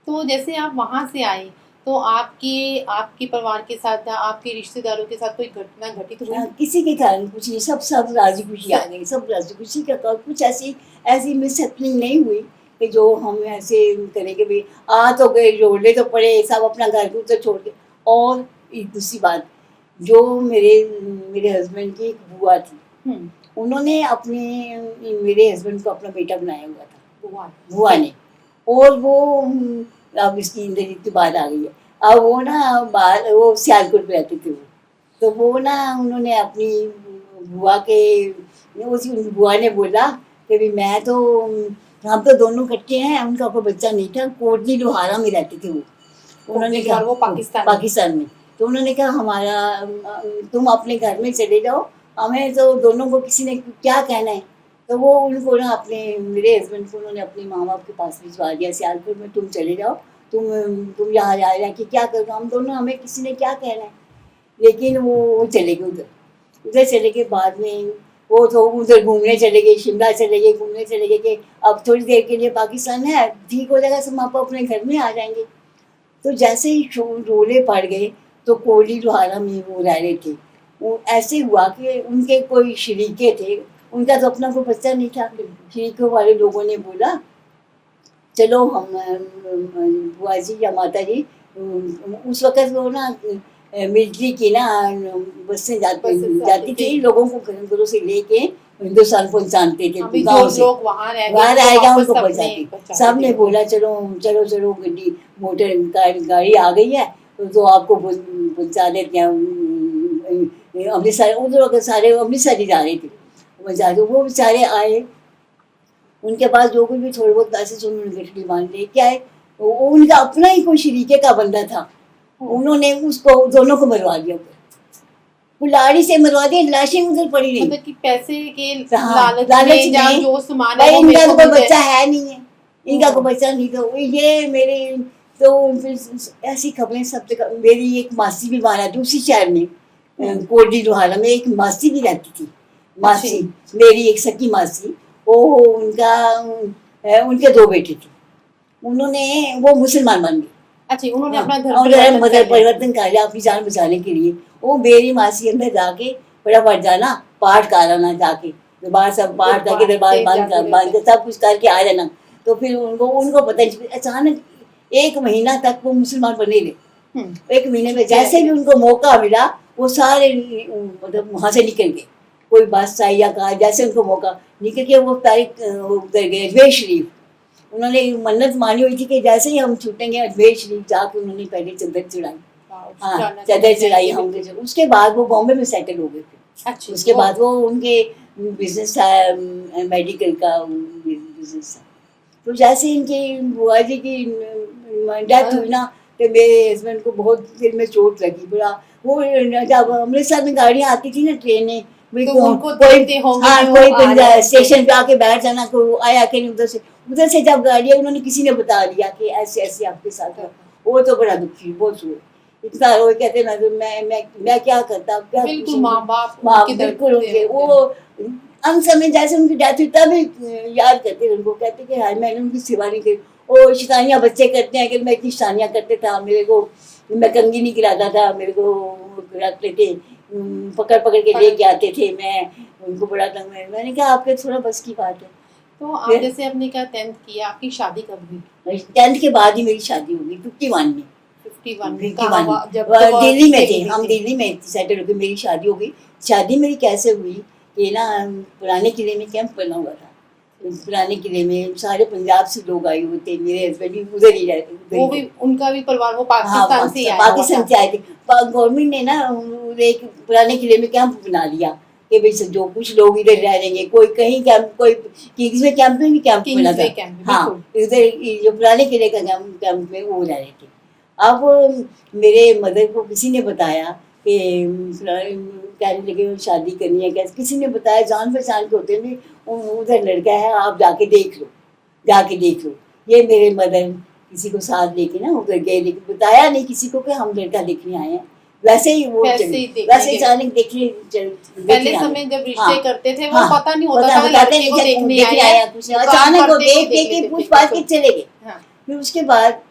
तो जैसे आप वहां से आए, तो आपके आपके परिवार के साथ या आपके रिश्तेदारों के साथ कोई घटना घटित हुई? किसी के कारण कुछ नहीं, सब सब राजी खुशी आ गई, सब राजी खुशी का कुछ ऐसी ऐसी मिसहैपनिंग नहीं हुई कि जो हम ऐसे करेंगे भाई आ तो गए, जोड़ने तो पड़े, सब अपना घर को तो छोड़ के। और एक दूसरी बात, जो मेरे हस्बैंड की एक बुआ थी, हम्म, उन्होंने अपने मेरे हस्बैंड को अपना बेटा बनाया हुआ था, बुआ। बुआ ने। और वो अब इसकी इंद्रजीत की बात आ गई है। अब वो ना बाहर, वो सियालकोट पे रहते थे वो, तो वो ना उन्होंने अपनी बुआ के, उसी बुआ ने बोला कि भी मैं तो, हम तो दोनों इकट्ठे हैं, उनका कोई बच्चा नहीं था, कोटली लोहारा में रहते थे वो। उन्होंने और वो कहा पाकिस्तान में, तो उन्होंने कहा हमारा तुम अपने घर में चले जाओ, हमें तो दोनों को किसी ने क्या कहना है। तो वो उनको ना अपने मेरे हस्बैंड को उन्होंने अपने माँ बाप के पास भिजवा दिया सियालकोट में, तुम चले जाओ, तुम यहाँ रह के क्या करो, हम दोनों, हमें किसी ने क्या कहना है। लेकिन वो चले गए उधर। उधर चले गए, बाद में वो तो उधर घूमने चले गए, शिमला चले गए, घूमने चले गए कि अब थोड़ी देर के लिए पाकिस्तान है, ठीक हो जाएगा, सब आप अपने घर में आ जाएंगे। तो जैसे ही रोले पड़ गए, तो कोहली लोहारा में वो रह रहे थे, वो ऐसे हुआ कि उनके कोई शरीके थे, उनका तो अपना कोई बच्चा नहीं था। शरीकों वाले लोगों ने बोला चलो हम बुआ जी या माता जी, उस वक़्त वो ना मिलिट्री की ना बसें जाती थी, लोगों को घरों से लेके हिंदुस्तान पहुँचाते थे, अभी गाँव जो से लोग वहां रह वहाँ गए रहेगा तो उनको वापस पहुँचाते। पहुंचाते सब ने थे। बोला चलो चलो चलो, गड्डी मोटर गाड़ी आ गई है, तो आपको पहुँचा देते हैं। अमृतसर, उधर अगर सारे अमृतसर ही जा रहे थे, वो बेचारे आए, उनके पास जो कुछ भी थोड़े बहुत पैसे से उन्होंने गठड़ी बांध ली, क्या है, वो उनका अपना ही कोई शरीके का बंदा था, उन्होंने उसको दोनों को मरवा दिया, कुल्हाड़ी से मरवा दिया, लाशें उधर पड़ी रही। मतलब कि पैसे के हाँ, लालच लालच में या में, जो सामान भाई है वो इनका मेरे तो को कोई मिल जाए। बच्चा है नहीं है, इनका कोई बच्चा नहीं, तो ये मेरे, तो फिर ऐसी खबरें सब जगह। मेरी एक मासी भी मारा दूसरी शहर में, कोटली लोहारा में एक मासी भी रहती थी, मासी मेरी एक सकी मासी, वो उनका उनके दो बेटे थे, उन्होंने, वो मुसलमान बन गए। अच्छा, उन्होंने अपना और धर्म परिवर्तन कर लिया अपनी जान बचाने के लिए। वो मेरी मासी अंदर जाके फटाफट जाना, पाठ कराना जाके, दरबार सब पाठ जाके दरबार बंद कर सब कुछ करके आ जाना। तो फिर उनको पता नहीं, अचानक 1 महीना तक वो मुसलमान बने रहे। 1 महीने में जैसे भी उनको मौका मिला, वो सारे मतलब वहाँ से निकल गए, कोई बस आई या कहा, जैसे उनको मौका निकल के वो तारीख उधर गए अजमेर शरीफ। उन्होंने मन्नत मानी हुई थी कि जैसे ही हम छूटेंगे अजमेर शरीफ जाके उन्होंने पहले चादर चढ़ाई। हाँ, चादर चढ़ाई हम, उसके बाद वो बॉम्बे में सेटल हो गए थे। अच्छा, उसके बाद वो उनके बिजनेस था, मेडिकल का बिजनेस था। तो जैसे इनकी बुआ जी की डेथ हुई ना, तो मेरे हस्बैंड को बहुत दिल में चोट लगी बड़ा। वो जब अमृतसर में गाड़ियाँ आती थी ना, ट्रेनें, तो उनको कोई स्टेशन पे आके बैठ जाना, कोई आया कि नहीं, उधर से जब गाड़ी आई, उन्होंने किसी ने बता दिया कि ऐसे ऐसे आपके साथ है। वो तो बड़ा दुखी, बहुत हुए, इतना रोए, कहते ना तो मैं क्या करता, क्या बिल्कुल माँ बाप बिल्कुल उनके वो अंत समय जैसे उनकी डेथ हुई तब याद करते थे उनको, कहते कि हाय मैंने उनकी सेवा नहीं की। वो शैतानियाँ बच्चे करते हैं कि मैं इतनी शैतानियाँ करते था, मेरे को, मैं कंगी नहीं खिलाता था, मेरे को रख लेते, पकड़ पकड़ के लेके आते थे, मैं उनको बड़ा तंग। मैंने कहा आपके थोड़ा बस की बात है। तो आप जैसे आपने क्या 10th किया, आपकी शादी कब हुई? 10th के बाद ही मेरी शादी हो गई, 51 में। 51 जब दिल्ली में थे हम, दिल्ली में सेटल हो गए, मेरी शादी हो गई। शादी मेरी कैसे हुई कि ना, पुराने किले में कैंप बना हुआ था, पुराने किले में सारे पंजाब से लोग आए हुए थे, मेरे हस्बैंड भी उधर ही रहते, वो भी उनका भी परिवार वो पाकिस्तान से पाकिस्तान से आए थे। गवर्नमेंट ने ना एक पुराने किले में कैंप बना लिया कि भाई जो कुछ लोग इधर रह जाएंगे, कोई कहीं कैंप, कोई किंग्स में कैंप में भी कैंप बना था। हाँ, इधर जो पुराने किले का कैंप में वो रह रहे थे। अब मेरे मदर को किसी ने बताया कि कहने लगे शादी करनी है, कैसे किसी ने बताया, जान पहचान के होते हैं, उधर लड़का है, आप जाके देख लो, जाके देख लो। ये मेरे मदर किसी को साथ लेके ना उधर गए, लेकिन बताया नहीं किसी को कि हम लड़का देखने आए हैं। वैसे ही वो वैसे चले, ही देखने वैसे गए। अचानक देखने पहले समय जब रिश्ते हाँ, करते थे वो हाँ, पता नहीं होता पता था बताते लड़के को नहीं, देखने देखने आए आया हैं, कुछ वो काम अचानक वो करते हुए देख के लेते थे, पूछ पाछ के चले गए। हाँ। फिर उसके बाद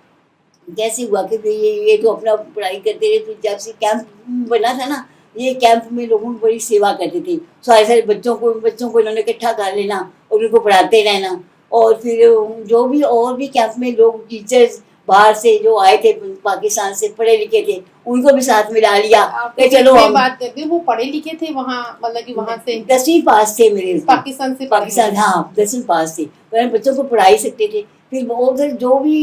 कैसे हुआ कि फिर ये तो अपना पढ़ाई करते रहे, फिर जब से कैंप बना था ना, ये कैंप में लोगों की बड़ी सेवा करते थे, सारे सारे बच्चों को इन्होंने इकट्ठा कर लेना और उनको पढ़ाते रहना। और फिर जो भी और भी कैंप में लोग टीचर्स बाहर से जो आए थे पाकिस्तान से, पढ़े लिखे थे, उनको भी साथ मिला लिया कि चलो मैं हम। बात करती हूँ, वो पढ़े लिखे थे वहाँ, मतलब कि वहाँ से 10वीं पास थे मेरे, पाकिस्तान से पाकिस्तान, हाँ 10वीं पास थे, तो बच्चों को पढ़ाई सकते थे। फिर वो उधर जो भी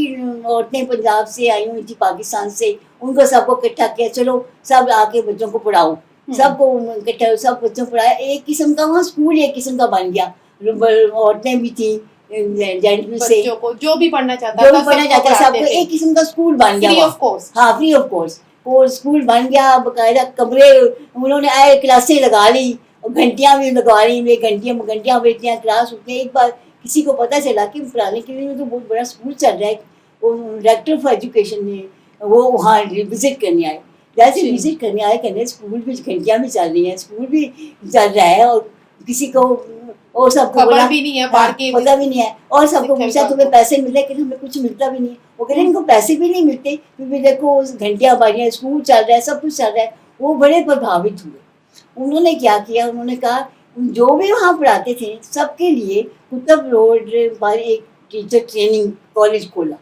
औरतें पंजाब से आई हुई थी, पाकिस्तान से, उनको सबको इकट्ठा किया, चलो सब आके बच्चों को पढ़ाओ। सबको इकट्ठा, सब बच्चों को पढ़ाया, एक किस्म का वहाँ स्कूल एक किस्म का बन गया। औरतें भी थी, जेंट्स भी से, बच्चों को जो भी पढ़ना चाहता जो था भी पढ़ना चाहता सबको एक किस्म का स्कूल बन गया फ्री वहाँ। Of cost. हाँ फ्री ऑफ कॉस्ट, वो स्कूल बन गया, बकायदा कमरे उन्होंने आए, क्लासें लगा ली, और घंटियां भी लगवा ली, वे घंटियां घंटियां बेचती हैं, क्लास होती है। एक बार किसी को पता चला कि पढ़ाने के लिए तो बहुत बड़ा स्कूल चल रहा है, वो डायरेक्टर ऑफ एजुकेशन ने वो वहाँ विजिट करने आए। जैसे विजिट करने आए, कहने स्कूल भी घंटियां भी चल रही हैं, स्कूल भी चल रहा है, और किसी को और सबको खबर भी नहीं है, बाहर के पता भी नहीं है, और सबको पूछा तुम्हें पैसे मिलते, कि हमें कुछ मिलता भी नहीं है। वो कह रहे इनको पैसे भी नहीं मिलते, क्योंकि देखो घंटियां बारियां, स्कूल चल रहा है, सब कुछ चल रहा है। वो बड़े प्रभावित हुए। उन्होंने क्या किया, उन्होंने कहा जो भी वहाँ पढ़ाते थे सबके लिए कुतुब रोड पर एक टीचर ट्रेनिंग कॉलेज खोला,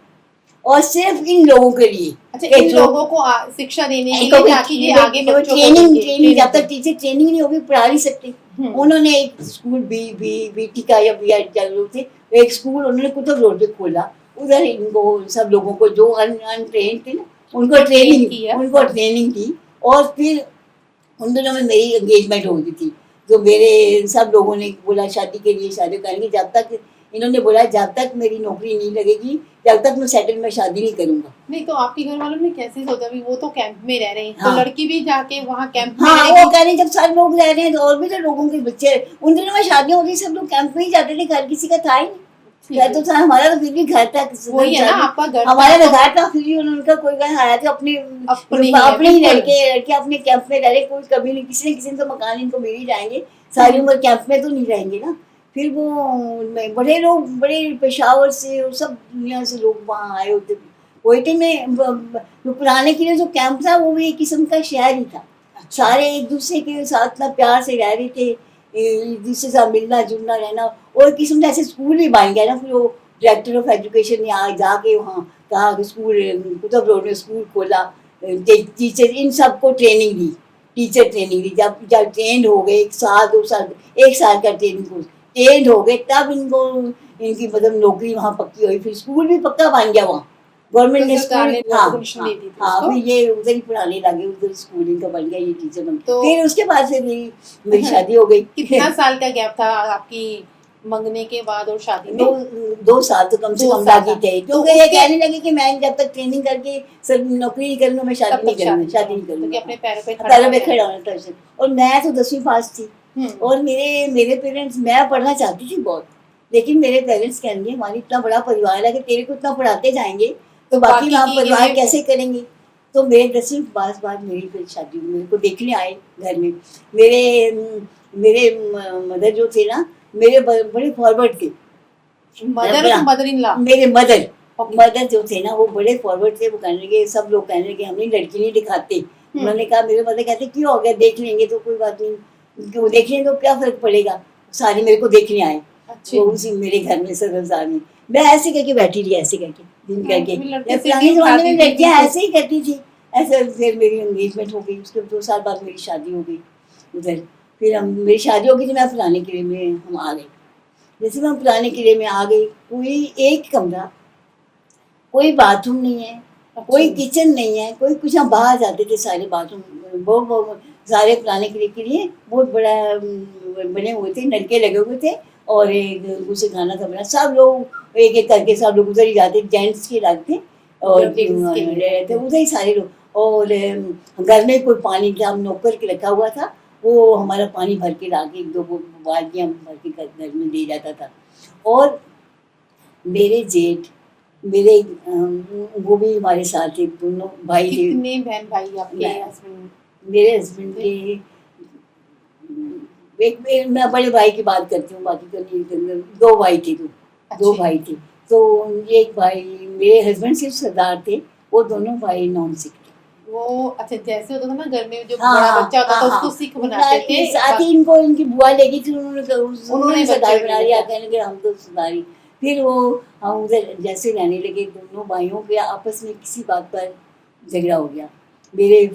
और सिर्फ इन लोगों के लिए। अच्छा, इन लोगों को शिक्षा देने के लिए, ताकि ये आगे बच्चों को ट्रेनिंग जब तक टीचर ट्रेनिंग नहीं होगी पढ़ा नहीं सकते। उन्होंने एक स्कूल बीटी का या BIT थे, एक स्कूल उन्होंने कुतुब रोड पे खोला। उधर इनको सब लोगों को जो अनट्रेन्ड थे ना, उनको ट्रेनिंग दी। और फिर उन दिनों में मेरी एंगेजमेंट हो गई थी, तो मेरे सब लोगों ने बोला शादी के लिए, शादी करेंगे, जब तक इन्होंने बोला जब तक मेरी नौकरी नहीं लगेगी जब तक मैं सेटल में शादी नहीं करूंगा। नहीं तो आपके घर वालों ने कैसे सोचा, भी वो तो कैंप में रह रहे हैं, हाँ, तो लड़की भी जाके वहाँ कैंप में हाँ, वो कह रहे हैं जब सारे लोग रह रहे हैं तो और भी तो लोगों के बच्चे, उन दिनों में शादियां होती, सब लोग कैंप में ही जाते थे, घर किसी का था ही नहीं। घर तो था, हमारा तो फिर भी घर था, वही है ना, आपका घर हमारा तो घर था, फिर भी उनका कोई घर आया था, अपने ही लड़के अपने कैंप में रह रहे, कोई कभी नहीं, किसी न किसी तो मकान इनको मिल ही जाएंगे, सारी उम्र कैंप में तो नहीं रहेंगे ना। फिर वो बड़े लोग, बड़े पेशावर से और सब दुनिया से लोग वहाँ आए होते। कोयटे में जो पुराने किले जो कैंप था वो भी एक किस्म का शहर ही था। सारे एक दूसरे के साथ इतना प्यार से रह रहे थे, एक दूसरे से मिलना जुलना रहना, और एक किस्म का ऐसे स्कूल भी बन गया ना। फिर वो डायरेक्टर ऑफ एजुकेशन ने आ जाके वहाँ कहा कि स्कूल, कुतुब रोड में स्कूल खोला, टीचर इन सबको ट्रेनिंग दी, टीचर ट्रेनिंग दी। जब ट्रेंड हो गए, 1 साल 2 साल, 1 साल का ट्रेनिंग कोर्स ट्रेंड हो गए, तब इनको इनकी मतलब नौकरी वहाँ पक्की हुई। फिर स्कूल भी पक्का बन गया वहाँ, गवर्नमेंट ने स्कूल, हाँ फिर ये उधर ही पढ़ाने लगे, उधर स्कूल इनका बन गया, ये टीचर बन गया। फिर उसके बाद से मेरी शादी हो गई। कितना साल का गैप था आपकी मंगने के बाद और शादी में? 2 साल तो कम से कम लगे थे, क्योंकि ये कहने लगे कि मैं जब तक ट्रेनिंग करके सब नौकरी नहीं करूँगा मैं शादी नहीं करूँगा, अपने पैरों पे खड़ा होना था। और मैं तो 10वीं पास थी, और मेरे पेरेंट्स, मैं पढ़ना चाहती थी बहुत, लेकिन मेरे पेरेंट्स कहेंगे हमारी इतना बड़ा परिवार है कि तेरे को इतना पढ़ाते जाएंगे तो बाकी हम परिवार कैसे करेंगे। तो मेरे 10वीं पास बाद मेरी फिर शादी हुई। मेरे को देखने आए घर में, मेरे मदर जो थे ना, मेरे बड़े फॉरवर्ड थे। मदर इन लॉ, मेरे मदर जो थे ना वो बड़े फॉरवर्ड थे। वो कहने लगे, सब लोग कहने लगे हमें लड़की नहीं दिखाते। उन्होंने कहा, मेरे मदर कहते क्यों हो गया, देख लेंगे तो कोई बात नहीं, क्यों देख लेंगे तो क्या फर्क पड़ेगा। सारे मेरे को देखने आए, तो उसी मेरे घर में सरदार में मैं ऐसे करके बैठी रही, ऐसे करके दिन करके। पुराने जमाने में लड़कियां ऐसे ही करती थी, ऐसे। फिर मेरी एंगेजमेंट हो गई, उसके 2 साल बाद मेरी शादी हो गई उधर। फिर मेरी शादी हो गई तो मैं पुराने किले में हम आ गए। जैसे मैं पुराने किले में आ गई, कोई एक कमरा, कोई बाथरूम नहीं है, कोई किचन नहीं है, कोई कुछ। हम बाहर जाते थे, सारे बाथरूम बहुत सारे पुराने किले के लिए बहुत बड़ा बने हुए थे, नलके लगे हुए थे, और एक दूसरे खाना था बना। सब लोग एक एक करके सब लोग उधर ही जाते, जेंट्स के लगते और उधर ही सारे लोग। और घर में कोई पानी का नौकर के रखा हुआ था, वो हमारा पानी भर के लाके 1-2 बाल्टियाँ भर के घर में दे जाता था। और मेरे जेठ मेरे वो भी हमारे साथ थे, दोनों भाई थे। कितने बहन भाई आपके मैं- हस्बैंड? मेरे हस्बैंड के मैं बड़े भाई की बात करती हूँ, बाकी तो नहीं। 2 भाई थे, 2 अच्छे। भाई थे। तो एक भाई, मेरे हस्बैंड सिर्फ सरदार थे, वो दोनों भाई नॉन सिख थे। वो अच्छा, जैसे होता था ना घर में जो हाँ बड़ा हाँ बच्चा होता था हाँ उसको हाँ। सिख बनाते थे। साथ ही इनको इनकी बुआ ले गई थी, उन्होंने सरदार बच्चे बना ले लिया, लिया। कहने लगे हम तो सरदारी। फिर वो हम उधर जैसे रहने लगे, दोनों भाइयों के आपस में किसी बात पर झगड़ा हो गया, मेरे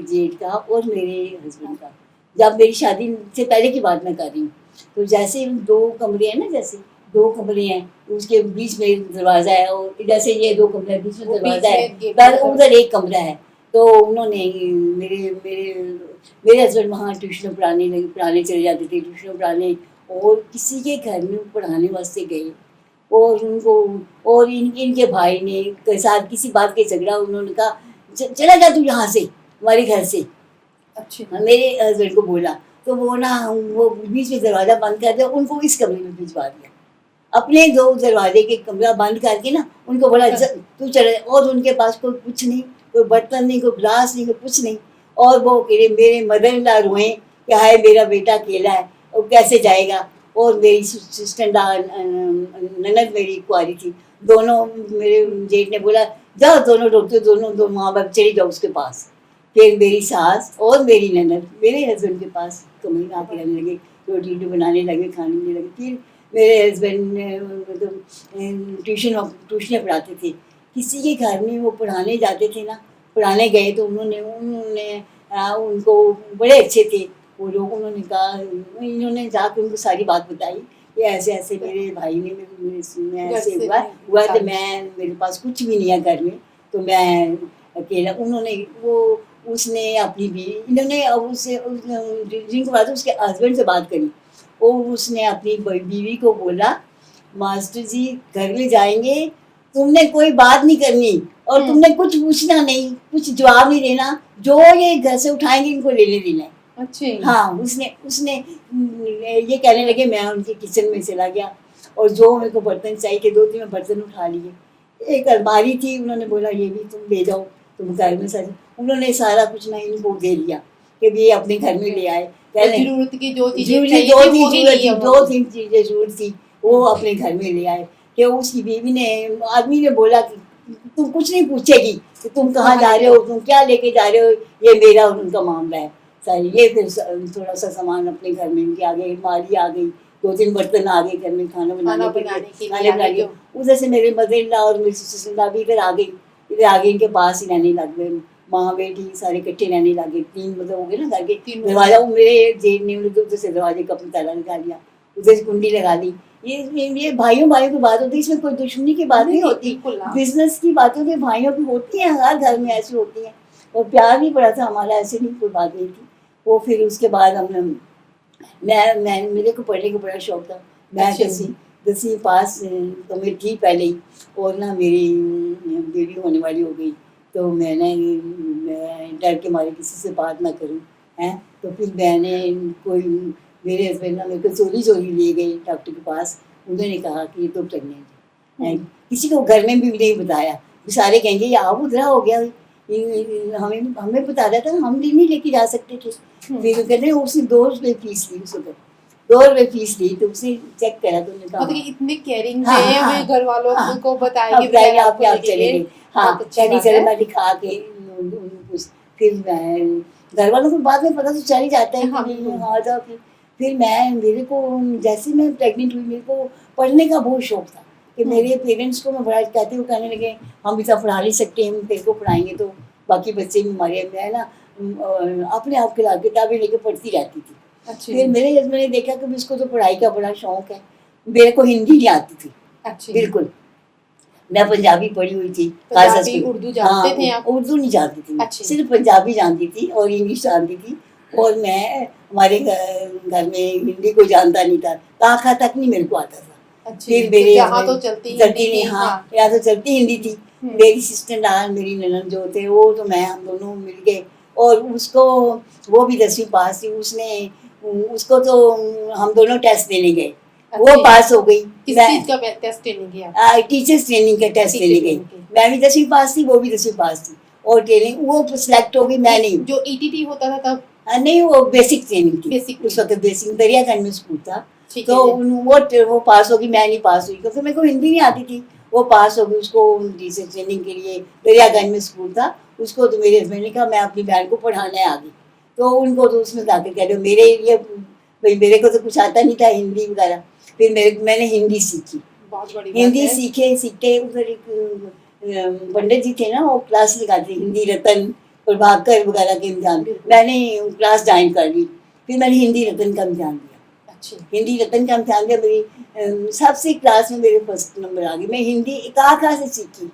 जेठ का और मेरे हस्बैंड का। जब मेरी शादी से पहले की बात मैं कर रही हूँ, तो जैसे 2 कमरे हैं ना, जैसे 2 कमरे हैं, उसके बीच में दरवाजा है, और जैसे ये 2 कमरे हैं, बीच में वो दरवाजा बीच है, में गेट पर लगा उधर एक कमरा है। तो उन्होंने मेरे मेरे मेरे हस्बैंड वहाँ पढ़ाने चले जाते थे, ट्यूशन पढ़ाने, और किसी के घर में पढ़ाने वास्ते गए, और उनको और इनके भाई ने के साथ किसी बात के झगड़ा, उन्होंने कहा चला जा तू यहाँ से, हमारे घर से। अच्छे। मेरे हस्बैंड को बोला, तो वो बीच में दरवाजा बंद कर दिया, उनको इस कमरे में भिजवा दिया। अपने 2 दरवाजे के कमरा बंद करके ना, उनको बोला तू चले। और उनके पास कोई कुछ नहीं, कोई बर्तन नहीं, कोई गिलास नहीं, कोई कुछ नहीं। और वो अकेले, मेरे मदर इन लॉ रोए कि हाय मेरा बेटा अकेला है, वो कैसे जाएगा। और मेरी सिस्टर ननद मेरी कुआरी थी, दोनों, मेरे जेठ ने बोला जाओ दोनों रोते, दोनों माँ बाप चले जाओ उसके पास। फिर मेरी सास और मेरी ननद मेरे हस्बैंड के पास कमरे में आके रहने लगे, रोटी वोटी बनाने लगे, खाने लगे। फिर मेरे हस्बैंड ने मतलब ट्यूशन पढ़ाते थे, किसी के घर में वो पढ़ाने जाते थे ना, पढ़ाने गए तो उन्होंने उनको, बड़े अच्छे थे वो लोग, उन्होंने कहा, इन्होंने जाकर उनको सारी बात बताई कि ऐसे ऐसे मेरे भाई ने घर ऐसे से हुआ तो मेरे पास कुछ भी नहीं है घर में, तो मैं अकेला। उसने अपनी बीवी, इन्होंने अब जिनको बात है उसके हस्बैंड से बात करी, और उसने अपनी बीवी को बोला मास्टर जी घर में जाएंगे, तुमने कोई बात नहीं करनी, और तुमने कुछ पूछना नहीं, कुछ जवाब नहीं देना, जो ये घर से उठाएंगे इनको लेने देना है। अच्छे। हाँ, उसने उसने ये कहने लगे, मैं उनके किचन में चला गया, और जो मेरे को बर्तन चाहिए थे 2-3 बर्तन उठा लिए। एक अलमारी थी, उन्होंने बोला ये भी तुम ले जाओ, तुम घर में सज। उन्होंने सारा कुछ ना इनको दे दिया कि ये अपने घर में ले आए। जरूरत की जो चीजें जो चाहिए थी वही ली है 2-3 चीजें जरूरत थी, वो अपने घर में ले आए। कि उसकी बीवी ने, आदमी ने बोला कि तुम कुछ नहीं पूछेगी कि तुम कहाँ जा रहे हो, तुम क्या लेके जा रहे हो, ये मेरा और उनका मामला है सारी। ये फिर थोड़ा सा सामान अपने घर में इनके आ गए, माली आ गई, 2-3 बर्तन आ गए घर में खाना बनाने के लिए। उधर से मेरे मदर इन लॉ और मेरी सिस्टर इन लॉ भी इधर आ गई, इनके पास ही रहने लग गए, माँ बेटी सारे इकट्ठे रहने लगे। 3 मतलब हो गए ना घर के दरवाजा, मेरे जेठ ने उधर से दरवाजे का अपना ताला लगा लिया, उधर से कुंडी लगा ली। ये भाइयों की बात होती है, इसमें कोई दुश्मनी की बात नहीं होती, बिजनेस की बात होती है, भाइयों की होती है, हर घर में ऐसी होती है। और प्यार भी बड़ा था हमारा, ऐसे नहीं कोई बात नहीं थी। वो फिर उसके बाद मैं मेरे को पढ़ने का बड़ा शौक था। मैं 10वीं पास तो मैं थी पहले ही, और ना मेरी बेबी होने वाली हो गई, तो मैं डर के मारे किसी से बात ना करूं, हैं। तो फिर मैंने कोई, मेरे हस्बैंड ना मेरे को चोरी ले गए डॉक्टर के पास। उन्होंने कहा कि ये तो प्रेगनेंट है, किसी को घर में भी नहीं बताया, सारे कहेंगे ये आप उधरा हो गया, हमें बता रहा था, हम भी नहीं लेके जा सकते थे। फिर कहते उसने 2 रुपये फीस ली, उस वक्त 2 रुपये फीस ली, तो उसने चेक करा तो उन्होंने कहा इतने केयरिंग थे घर वालों को बताया कि आप चले गए। हाँ, चले मैं दिखा के फिर मैं, घर वालों को बाद में पता तो चल ही जाता है कि आ जाओ। फिर मेरे को जैसे मैं प्रेग्नेंट हुई, मेरे को पढ़ने का बहुत शौक था कि मेरे पेरेंट्स को मैं बड़ा कहते हुए कहने लगे हम इतना पढ़ा नहीं सकते, हम तेरे को पढ़ाएंगे तो बाकी बच्चे भी हमारे। मैं ना अपने आप के किताबें लेके पढ़ती रहती थी। फिर मेरे हस्बैंड ने देखा कि इसको तो पढ़ाई का बड़ा शौक है। मेरे को हिंदी नहीं आती थी बिल्कुल, मैं पंजाबी पढ़ी हुई थी, उर्दू जानते थे आप? उर्दू नहीं जानती थी, सिर्फ पंजाबी जानती थी और इंग्लिश जानती थी। और मैं, हमारे घर में हिंदी को जानता नहीं था, काखा तक नहीं मेरे को आता था। फिर मेरे यहाँ तो चलती नहीं, हाँ यहाँ तो चलती हिंदी थी। मेरी सिस्टर मेरी ननद जो थे वो, तो मैं, हम दोनों मिल के और उसको वो भी 10वीं पास थी, उसने उसको तो हम दोनों टेस्ट देने गए, वो अच्छा, पास हो गई। किस मैं चीज का टेस्ट देने गया? टीचर्स ट्रेनिंग का टेस्ट टीचर देने गई। ट्रेनिंग के मैं भी 10वीं पास थी, वो भी 10वीं पास थी, और ट्रेनिंग वो सिलेक्ट हो गई, मैं नहीं। जो ईटीटी होता था तब? नहीं, वो बेसिक ट्रेनिंग थी, बेसिक उस वक्त बेसिक दरियागंज में स्कूल था। ठीक तो है। वो पास होगी, मैं नहीं पास हुई क्योंकि मेरे को हिंदी नहीं आती थी। वो पास होगी, उसको टीचर ट्रेनिंग के लिए दरियागंज में स्कूल था, उसको तो मेरे हस्बैंड ने कहा मैं अपनी बहन को पढ़ाने आ गई। तो उनको तो उसमें जाकर कह रहे मेरे लिए, भाई मेरे को तो कुछ आता नहीं था हिंदी वगैरह। फिर मैंने हिंदी सीखी, बहुत बड़ी बात हिंदी है। सीखते उधर एक पंडित जी थे ना, वो क्लास लगाते हिंदी रतन प्रभाकर वगैरह के इम्तिहान, मैंने क्लास ज्वाइन कर ली। फिर मैंने हिंदी रतन का इम्तिहान दिया। अच्छी। हिंदी रतन का इम्तिहान दिया, मेरी सबसे क्लास में मेरे फर्स्ट नंबर आ गई। मैं हिंदी कहाँ से सीखी,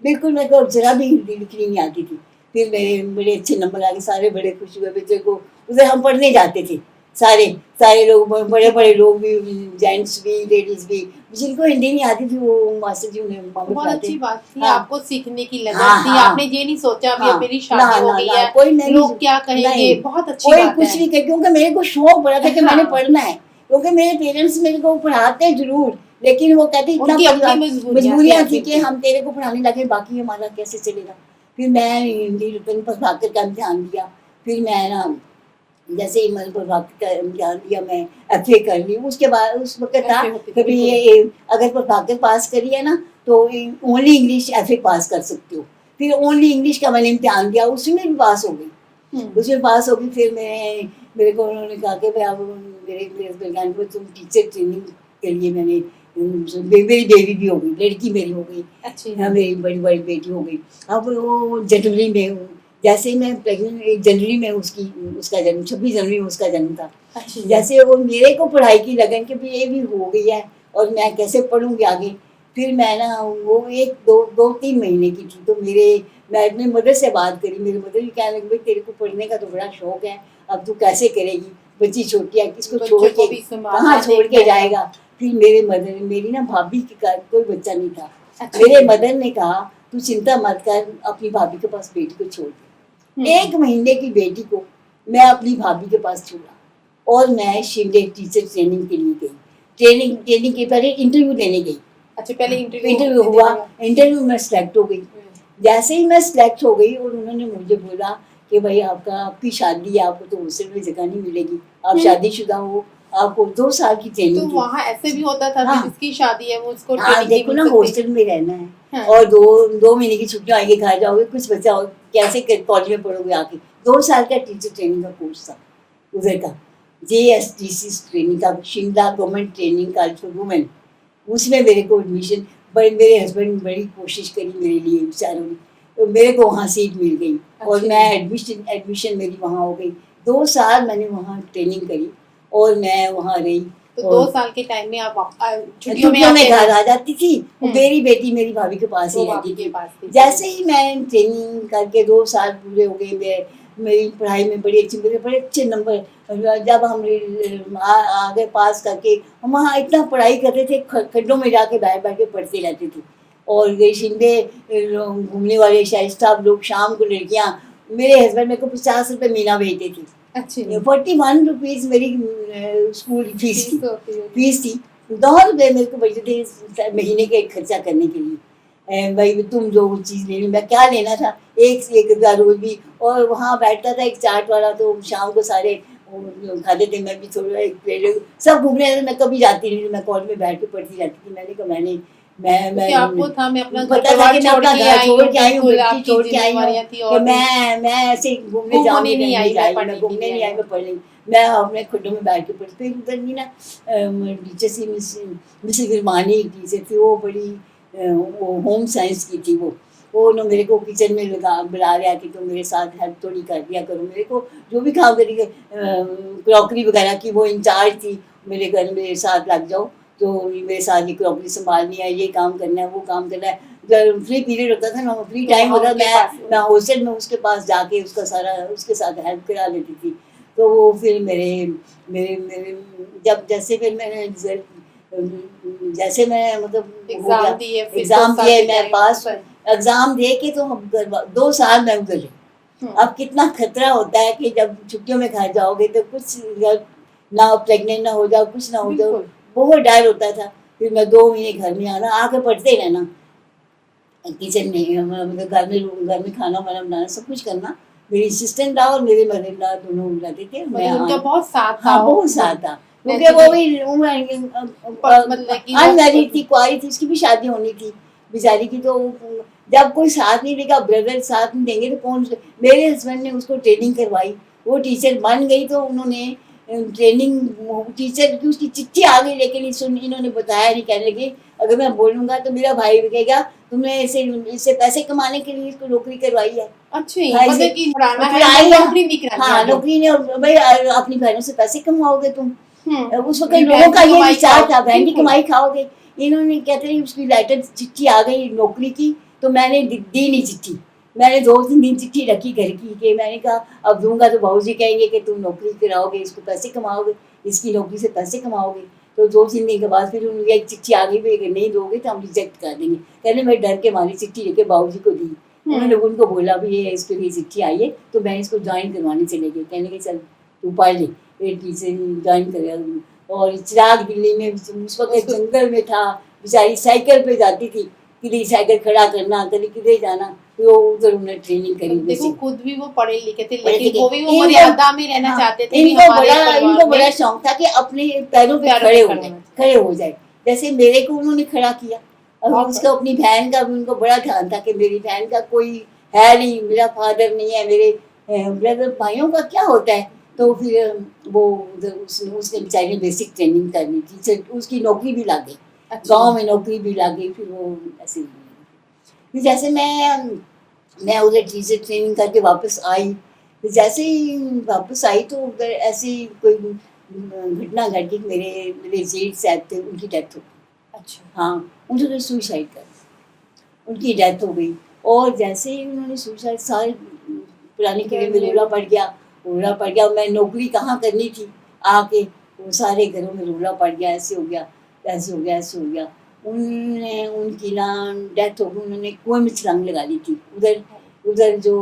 बिल्कुल मेरे को जरा भी हिंदी लिखनी नहीं आती थी। फिर मेरे बड़े अच्छे नंबर आ गए, सारे बड़े खुश हुए बच्चे को। उधर हम पढ़ने जाते थे, सारे सारे लोग, बड़े बड़े लोग भी, जेंट्स भी लेडीज भी, जिनको हिंदी नहीं आती थी वो मास्टर जी उन्हें बहुत अच्छी बात थी। हाँ, आपको सीखने की लगन हाँ, थी, हाँ, आपने ये नहीं सोचा अभी हाँ, अब मेरी ना शादी हो ना गई ना, है, कोई नहीं, लोग क्या कहेंगे। नहीं, बहुत अच्छी कोई बात कुछ है। नहीं कहे, क्योंकि मेरे को शौक बड़ा था कि मैंने हाँ। पढ़ना है। क्योंकि मेरे पेरेंट्स मेरे को पढ़ाते जरूर, लेकिन वो कहते इतना उनकी अपनी मजबूरियां थी थी कि हम तेरे को पढ़ाने लगे, बाकी हमारा कैसे चलेगा। फिर मैं हिंदी रिटर्न पर भाकर का इम्तिहान दिया। फिर मैं ना जैसे ही मैंने प्रभाकर का इम्तिहान दिया, मैं FA कर ली। उसके बाद उस वक्त था FA होती थी, कभी बिल्कुल। ये अगर प्रभाकर पास करी है ना तो ओनली इंग्लिश FA पास कर सकते हो। फिर ओनली इंग्लिश का मैंने इम्तिहान दिया, उसमें भी पास हो गई, उसमें पास हो गई। फिर मेरे को उन्होंने कहा कि भाई अब मेरे हस्बैंड को तुम टीचर ट्रेनिंग के लिए, मैंने मेरी बेबी भी हो गई, लड़की मेरी हो गई। अच्छी। हाँ, मेरी बड़ी बड़ी बेटी हो गई। अब वो जनवरी में, जैसे ही मैं प्रेग्नेंट, 1 जनवरी में उसका जन्म, 26 जनवरी में उसका जन्म था। अच्छी। जैसे वो मेरे को पढ़ाई की लगन कि भी ये भी हो गई है और मैं कैसे पढ़ूंगी आगे। फिर मैं ना वो 3 महीने की थी, तो मैं अपने मदर से बात करी। मेरे मदर भी कहने लगे भाई तेरे को पढ़ने का तो बड़ा शौक है, अब तू कैसे करेगी, बच्ची छोटी है, किसको छोड़ के कहाँ छोड़ के जाएगा। फिर मेरे मदर, मेरी ना भाभी के घर कोई बच्चा नहीं था। मेरे मदर ने कहा तू चिंता मत कर, अपनी भाभी के पास बेटी को छोड़ दे। 1 महीने की बेटी को मैं अपनी भाभी के पास छोड़ा और मैं शिंदे टीचर ट्रेनिंग के लिए गई। ट्रेनिंग के पहले इंटरव्यू देने गई। अच्छा, पहले इंटरव्यू हुआ, इंटरव्यू में सिलेक्ट हो गई। जैसे ही मैं सिलेक्ट हो गई और उन्होंने मुझे बोला कि भाई आपकी शादी है, आपको तो हॉस्टल में जगह नहीं मिलेगी, आप शादीशुदा हो, आपको 2 साल की ट्रेनिंग। तो वहाँ ऐसे भी होता था कि जिसकी शादी है वो उसको ट्रेनिंग देखो ना, हॉस्टल में रहना है। हाँ। और 2 महीने की छुट्टियां आएंगे, घर जाओगे, कुछ बच्चा हो, कैसे कॉलेज में पढ़ोगे आके। 2 साल का टीचर ट्रेनिंग का कोर्स था उधर का, JSTC ट्रेनिंग का, Shimla government training college for women. उसमें मेरे को एडमिशन, मेरे हस्बैंड ने बड़ी कोशिश करी मेरे लिए बेचारों ने, तो मेरे को वहाँ सीट मिल गई। और मैं एडमिशन मेरी वहाँ हो गई। 2 साल मैंने वहाँ ट्रेनिंग करी और मैं वहाँ रही। तो 2 साल के टाइम में आप छुट्टियों में घर आ जाती थी। मेरी बेटी मेरी भाभी के पास ही रहती थी। जैसे ही मैं ट्रेनिंग करके 2 साल पूरे हो गए, मेरी पढ़ाई में मेरे बड़े अच्छे नंबर। जब हम आगे पास करके, हम वहाँ इतना पढ़ाई करते थे, खड्डों में जाके बैठ बैठ के पढ़ते रहते थे। और ये शिंदे घूमने वाले शाइस्ता लोग, शाम को लड़कियाँ, मेरे हस्बैंड मेरे को 50 रुपये महीना भेजते थे। 41 रुपीज मेरी स्कूल फीस थी। 2 रुपये मेरे को बचते थे महीने के खर्चा करने के लिए। भाई तुम जो चीज़ लेनी, मैं क्या लेना था, 1 से 1 रुपया रोज भी। और वहाँ बैठता था एक चाट वाला, तो शाम को सारे खाते थे, मैं भी थोड़ा एक प्लेट, सब घूमने। मैं कभी जाती नहीं थी, मैं कॉलेज में बैठ के पढ़ती रहती थी। मैंने कहा मैं आपको था मैं अपना पता था कि मैं अपना घर छोड़ के आई हूँ, बच्ची छोड़ के आई हूँ, कि मैं ऐसे घूमने जाऊँगी, मैं घूमने नहीं आई, मैं पढ़ नहीं। मैं अपने खुडों में बैठ के पढ़ती थी। उधर भी ना टीचर सी मिस गिरमानी टीचर थी, वो बड़ी वो होम साइंस की थी। वो ना मेरे को किचन में बुला रहा कि तुम मेरे साथ हेल्प थोड़ी कर दिया करो, मेरे को जो भी काम करेगी, क्रॉकरी वगैरह की वो इंचार्ज थी। मेरे घर मेरे साथ लग जाओ, तो मेरे साथ ये क्रॉकरी संभालनी है, ये काम करना है, वो काम करना है। जब फ्री पीरियड होता था ना, फ्री टाइम होता, मैं हॉस्टल में उसके पास जाके उसका सारा उसके साथ हेल्प करा लेती थी। तो वो फिर मेरे जब जैसे फिर मैंने जैसे मैं मतलब एग्ज़ाम दिए, मैं पास, एग्ज़ाम दे के तो 2 साल मैं उधर रही। अब कितना खतरा होता है कि जब छुट्टियों में घर जाओगे तो कुछ ना प्रेग्नेंट ना हो जाओ, कुछ ना हो जाओ, बिल्कुल। बहुत डर होता था। फिर मैं 2 महीने घर में आना, आके पढ़ते रहना किचन में, मतलब घर में खाना वाना बनाना, सब कुछ करना। मेरी असिस्टेंट ला और मेरे मदर ला दोनों रहते थे। मैं मतलब उनका बहुत साथ था। हाँ बहुत साथ था, क्योंकि वैसे वो भी भी मतलब कि वो अनमैरिड थी, कुआरी थी, उसकी भी शादी होनी थी बेचारी की। तो जब कोई साथ नहीं देगा, ब्रदर साथ नहीं देंगे तो कौन। मेरे हस्बैंड ने उसको ट्रेनिंग करवाई, वो टीचर बन गई। तो उन्होंने ट्रेनिंग टीचर की उसकी चिट्ठी आ गई, लेकिन इन्होंने बताया नहीं। कहने लगे अगर मैं बोलूंगा तो मेरा भाई भी कहेगा तुमने इससे पैसे कमाने के लिए इसको नौकरी करवाई है। अच्छा भाई मतलब से कि पढ़ाना है, पढ़ाई है। नौकरी नहीं करानी हाँ आगे। नौकरी ने, भाई अपनी बहनों से पैसे कमाओगे तुम। उस वक्त ये लोगों बहन का की ये कमाई विचार खाओ, था, बहन की बिल्कुल। कमाई खाओगे। इन्होंने कहते हैं उसकी लेटर चिट्ठी आ गई नौकरी की, तो मैंने दी नहीं चिट्ठी। मैंने 2-3 दिन चिट्ठी रखी घर की, कि मैंने कहा अब दूंगा तो बाबूजी कहेंगे कि तुम नौकरी कराओगे, इसको पैसे कमाओगे, इसकी नौकरी से पैसे कमाओगे। तो 2-3 दिन के बाद फिर उनकी एक चिट्ठी आ गई, अगर नहीं दोगे तो हम रिजेक्ट कर देंगे। कहने मैं डर के मारी चिट्ठी लेके बाबूजी को दी। उन्होंने उनको बोला भी ये इसके लिए चिट्ठी आई है, तो मैं इसको ज्वाइन करवाने चले गई। कहने के चल तू पढ़ ले, फिर टीचर ज्वाइन कर। और चिराग दिल्ली में उस वक्त जंगल में था, बेचारी साइकिल पे जाती थी, किधर साइकिल खड़ा करना, कभी किधर जाना, तो उधर उन्होंने ट्रेनिंग करी। देखो खुद भी वो पढ़े लिखे थे, पढ़े लेकिन लिखे। वो भी वो इनको- मर्यादा में रहना चाहते थे कि इनको हमारे बड़ा परिवार में बड़ा शौक था कि अपने पैरों पे पैरों खड़े पे हो खड़े जाए, होना खड़े हो जाए। जैसे मेरे को उन्होंने खड़ा किया। और बहुत उसका अपनी बहन का भी उनको बड़ा ध्यान था कि मेरी बहन का कोई है नहीं, मेरा फादर नहीं है, मेरे ब्रदर भाइयों का क्या होता है। तो फिर वो उधर उसने बेचारी ने बेसिक ट्रेनिंग करनी थी, उसकी नौकरी भी लग गई। अच्छा। गांव में नौकरी भी लग गई। फिर वो ऐसे फिर जैसे मैं उधर टीचर ट्रेनिंग करके वापस आई। फिर जैसे ही वापस आई तो उधर ऐसी कोई घटना घट गई। मेरे मेरे जेठ साहब थे, उनकी डेथ हो गई। अच्छा। हाँ उन्होंने सुसाइड कर दी, उनकी डेथ हो गई। और जैसे ही उन्होंने सुसाइड, सारे पुराने किले में रोला पड़ गया, रोला पड़ गया। मैं नौकरी कहाँ करनी थी आके, वो सारे घरों में रोला पड़ गया, ऐसे हो गया, ऐसे हो गया, ऐसे हो गया। उनने उनकी ना डेथ हो गई, उन्होंने कुएं में छलांग लगा दी थी। उधर उधर जो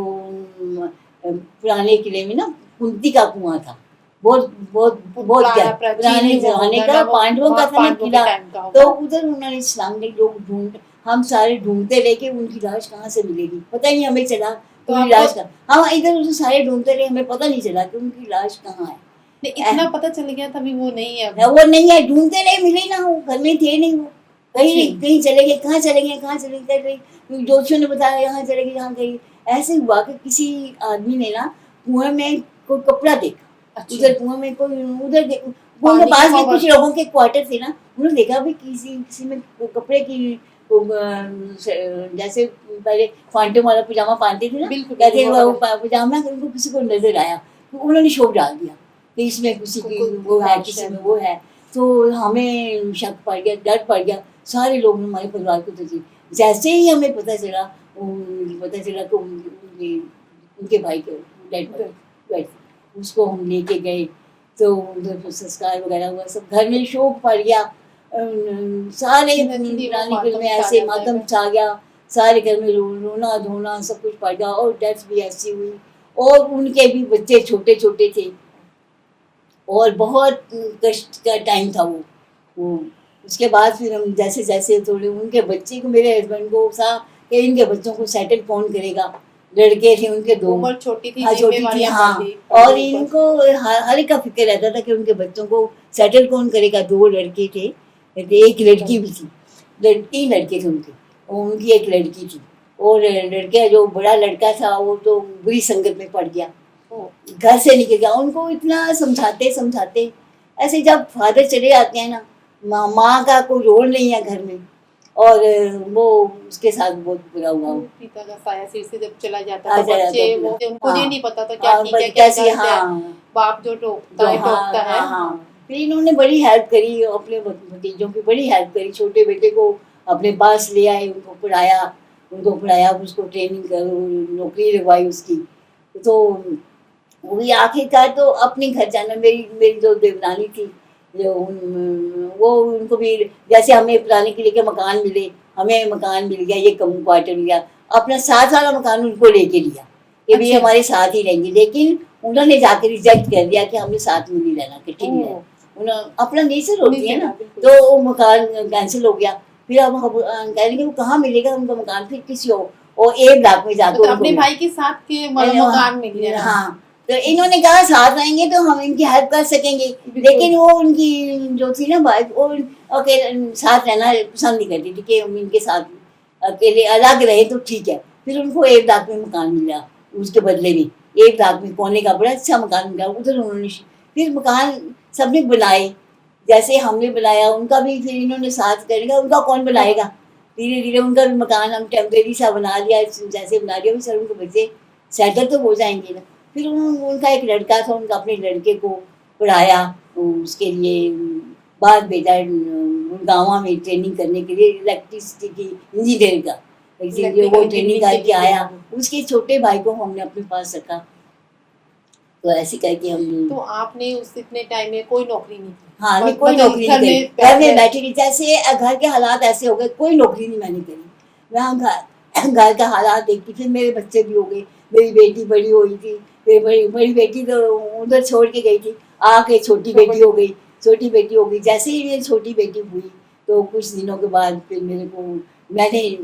पुराने किले में ना कुंती का कुआं था, बहुत बहुत बहुत पुराने जमाने का, पांडवों का था ना किला। तो उधर उन्होंने छलांग ली। लोग हम सारे ढूंढते रहे कि उनकी लाश कहाँ से मिलेगी, पता ही नहीं हमें चला तो उनकी लाश का। हाँ इधर उधर सारे ढूंढते रहे, हमें पता नहीं चला कि उनकी लाश कहाँ है। इतना पता चल गया तभी वो नहीं है, वो नहीं है, ढूंढते रहे, मिले ना, वो घर में थे नहीं, वो कहीं कहीं चले गए, कहाँ चले गए, कहाँ चले गए। जोशियों ने बताया यहाँ चले गए, यहाँ गई। ऐसे हुआ कि किसी आदमी ने ना कुएं में कोई कपड़ा देखा। उधर कुएं में कोई उधर कुएं के पास में कुछ लोगों के क्वार्टर थे ना, उन्होंने देखा भी किसी में कपड़े की जैसे पहले फांटों वाला पजामा पहनते थे ना, कहते पजामा, उनको किसी को नजर आया तो उन्होंने शोक डाल दिया कि इसमें किसी की वो है, किसी में वो है। तो हमें शक पड़ गया, डर पड़ गया। सारे लोग हमारे परिवार को तो जैसे ही हमें पता चला कि उनके भाई के डेड, उसको हम लेके गए। तो उधर संस्कार वगैरह हुआ, सब घर में शोक पड़ गया। सारे पुराने घर में ऐसे मातम छा गया, सारे घर में रोना धोना सब कुछ पड़ गया। और डेथ भी ऐसी हुई। और उनके भी बच्चे छोटे छोटे थे, और बहुत कष्ट का टाइम था वो। उसके बाद फिर हम जैसे जैसे थोड़े उनके बच्चे को, मेरे हस्बैंड को था कि इनके बच्चों को सेटल कौन करेगा। लड़के थे उनके 2, उम्र छोटी थी, हाँ छोटी थी, हाँ। और इनको हर एक का फिक्र रहता था कि उनके बच्चों को सेटल कौन करेगा। 2 लड़के थे, एक लड़की भी थी, 3 लड़के थे उनके, उनकी एक लड़की थी। और लड़का जो बड़ा लड़का था वो तो बुरी संगत में पड़ गया, घर से निकल गया। उनको इतना समझाते समझाते, ऐसे जब फादर चले जाते हैं ना, माँ का कोई रोल नहीं है घर में, और वो उसके साथ बहुत बुरा हुआ। पिता का साया सिर से जब चला जाता था, बच्चे वो उनको ये नहीं पता था क्या ठीक है क्या बाप जो टोकता है। फिर इन्होंने बड़ी हेल्प करी, अपने भतीजों की बड़ी हेल्प करी। छोटे बेटे को अपने पास ले आए, उनको पढ़ाया, उसको ट्रेनिंग कर, नौकरी लगवाई उसकी। तो वो भी आखिरकार तो अपने घर जाना। मेरी जो देवरानी थी, जो वो उनको भी जैसे हमें पुराने किले के मकान मिले, हमें मकान मिल गया, ये कम क्वार्टर मिल गया, अपना 7 वाला मकान उनको लेके लिया कि भी अच्छा। हमारे साथ ही रहेंगे, लेकिन उन्होंने जाकर रिजेक्ट कर दिया कि हमने साथ में नहीं रहना, कि ठीक है, अपना नेचर होती है ना, तो वो मकान कैंसिल हो गया। फिर अब हम कह रहे वो कहाँ मिलेगा उनको मकान, फिर किसी और 1 लाख में जाकर तो अपने भाई के साथ के मकान मिल गया। हाँ, तो इन्होंने कहा साथ रहेंगे तो हम इनकी हेल्प कर सकेंगे, लेकिन वो उनकी जो थी ना वाइफ, वो अकेले साथ रहना पसंद नहीं करती थी कि हम इनके साथ अकेले अलग रहे तो ठीक है। फिर उनको 1 लाख में मकान मिला, उसके बदले में 1 लाख में कोने का बड़ा अच्छा मकान मिला। उधर उन्होंने फिर मकान सबने बनाए, जैसे हमने बनाया उनका भी, फिर इन्होंने साथ करेगा, उनका कौन बनाएगा। धीरे धीरे उनका भी मकान हम टेम्परेरी सा बना लिया, जैसे बना लिया, सर उनके बच्चे सेटल तो हो जाएंगे ना। फिर उनका एक लड़का था, उनका अपने लड़के को पढ़ाया, उसके लिए बाहर भेजा गुड़गांव में ट्रेनिंग करने के लिए, इलेक्ट्रिसिटी की इंजीनियर का, इसीलिए वो ट्रेनिंग करके आया। उसके छोटे भाई को हमने अपने पास रखा, तो ऐसे करके हम। तो आपने उस इतने टाइम में कोई नौकरी नहीं की? हाँ, नहीं कोई नौकरी नहीं करी, घर में बैठी रही। जैसे घर के हालात ऐसे हो गए, कोई नौकरी नहीं मैंने करी। मैं घर का हालात देखती, फिर मेरे बच्चे भी हो गए, मेरी बेटी बड़ी हुई थी, फिर बड़ी बेटी तो उधर छोड़ के गई थी, आके छोटी बेटी हो गई, छोटी बेटी हो गई। जैसे ही मेरी छोटी बेटी हुई तो कुछ दिनों के बाद फिर मेरे को, मैंने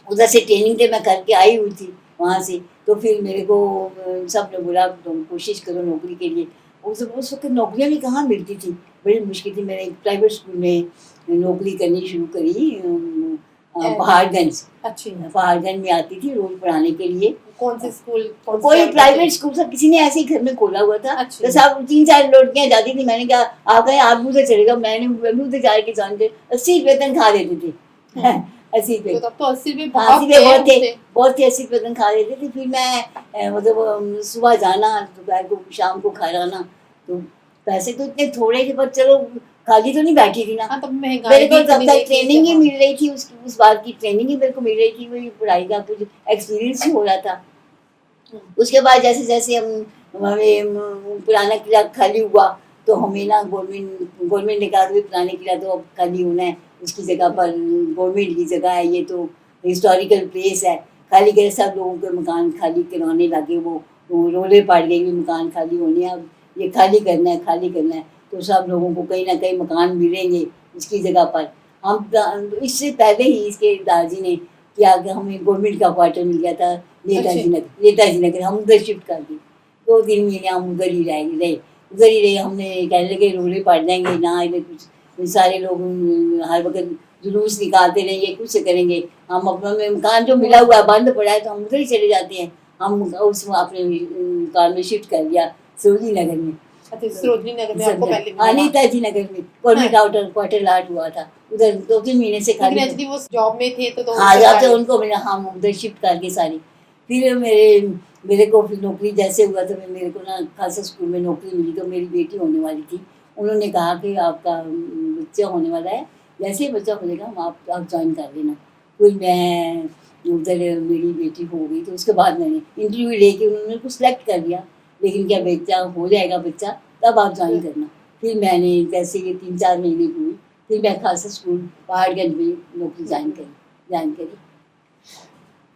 उधर से ट्रेनिंग दे मैं करके आई हुई थी वहाँ से, तो फिर मेरे को सब ने बोला तुम कोशिश करो नौकरी के लिए। उस वक्त नौकरियाँ भी कहाँ मिलती थी, बड़ी मुश्किल थी। मैंने एक प्राइवेट स्कूल में नौकरी करनी शुरू करी, पहाड़गंज। अच्छी पहाड़गंज में आती थी रोज पढ़ाने के लिए। कौन से स्कूल? कोई प्राइवेट स्कूल था, किसी ने ऐसे ही घर में खोला हुआ था, तो सब 3-4 लड़कियां जाती थी। मैंने कहा आप गए, आप भी उधर चलेगा। मैंने उधर जाके ज्वाइन किया। 80 रुपये तनख्वाह देते थे। 80 रुपये, तो 80 रुपये बहुत थे। 80 रुपये तनख्वाह देते थे। फिर मैं मतलब सुबह जाना, दोपहर को शाम को घर आना, तो पैसे तो इतने थोड़े थे, पर चलो खाली तो नहीं बैठी थी ना। हाँ, तब मेरे को तब तक ट्रेनिंग ही मिल रही थी, उस बात की ट्रेनिंग ही मेरे को मिल रही थी, वही पढ़ाई का कुछ एक्सपीरियंस ही हो रहा था। उसके बाद जैसे जैसे हमें पुराना किला खाली हुआ, तो हमें ना गवर्नमेंट ने कहा कि पुराने किला तो अब खाली होना है, उसकी जगह पर गवर्नमेंट की जगह है, ये तो हिस्टोरिकल प्लेस है, खाली करे। सब लोगों के मकान खाली करवाने लगे, वो रोले पड़ गए कि मकान खाली होने, अब ये खाली करना है। तो सब लोगों को कहीं ना कहीं मकान मिलेंगे उसकी जगह पर। हम इससे पहले ही इसके दादाजी ने किया कि हमें गवर्नमेंट का क्वार्टर मिल गया था नेताजी नगर। हम उधर शिफ्ट कर दी, 2-3 महीने हम उधर ही रहे। हमने कहने लगे रोले पड़ जाएंगे ना, इधर कुछ सारे लोग हर वक्त जुलूस निकालते रहेंगे, कुछ करेंगे। हम अपना मकान जो मिला हुआ है बंद पड़ा है, तो हम उधर ही चले जाते हैं। हम उस अपने मकान में शिफ्ट कर दिया सरोजनी नगर में। सरोजनी नगर में आपको पहले मिला? नेताजी नगर में गवर्नमेंट क्वार्टर लाट हुआ था, उधर 2-3 महीने से खाली। वो जॉब में थे तो हाँ, जब तो उनको मिला, हम उधर शिफ्ट करके सारी। फिर मेरे को फिर नौकरी जैसे हुआ, तो मेरे को ना खासा स्कूल में नौकरी मिली, तो मेरी बेटी होने वाली थी। उन्होंने कहा कि आपका बच्चा होने वाला है, जैसे ही बच्चा हो जाएगा आप ज्वाइन कर लेना। फिर मैं उधर मेरी बेटी हो गई, तो उसके बाद मैंने इंटरव्यू लेके उन्होंने को सिलेक्ट कर लिया, लेकिन क्या बच्चा हो जाएगा बच्चा तब आप ज्वाइन करना। फिर मैंने जैसे ये 3-4 महीने हुई, फिर मैं खासा स्कूल पहाड़गंज में नौकरी ज्वाइन करी।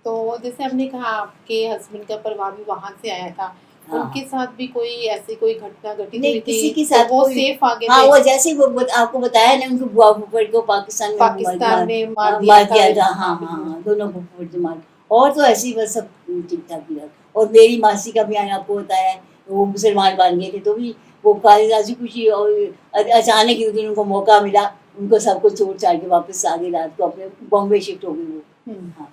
तो जैसे आपने कहा आपके हस्बैंड का परिवार भी वहाँ से आया था, हाँ। उनके साथ भी कोई ऐसी कोई घटना घटी नहीं, किसी के साथ तो वो सेफ आ गए? हाँ, वो जैसे वो आपको बताया ना, उनको बुआ फूफड़ को पाकिस्तान में मार दिया था। हाँ, दोनों फूफड़ से मार। और तो ऐसी बस सब ठीक ठाक ही। और मेरी मासी का भी आपको बताया है, वो मुसलमान बन गए थे, तो भी वो राजी खुशी और अचानक ही दिन उनको मौका मिला, उनको सबको छोड़ छाड़ के वापस आ गए, रात को अपने बॉम्बे शिफ्ट हो गई वो। हाँ,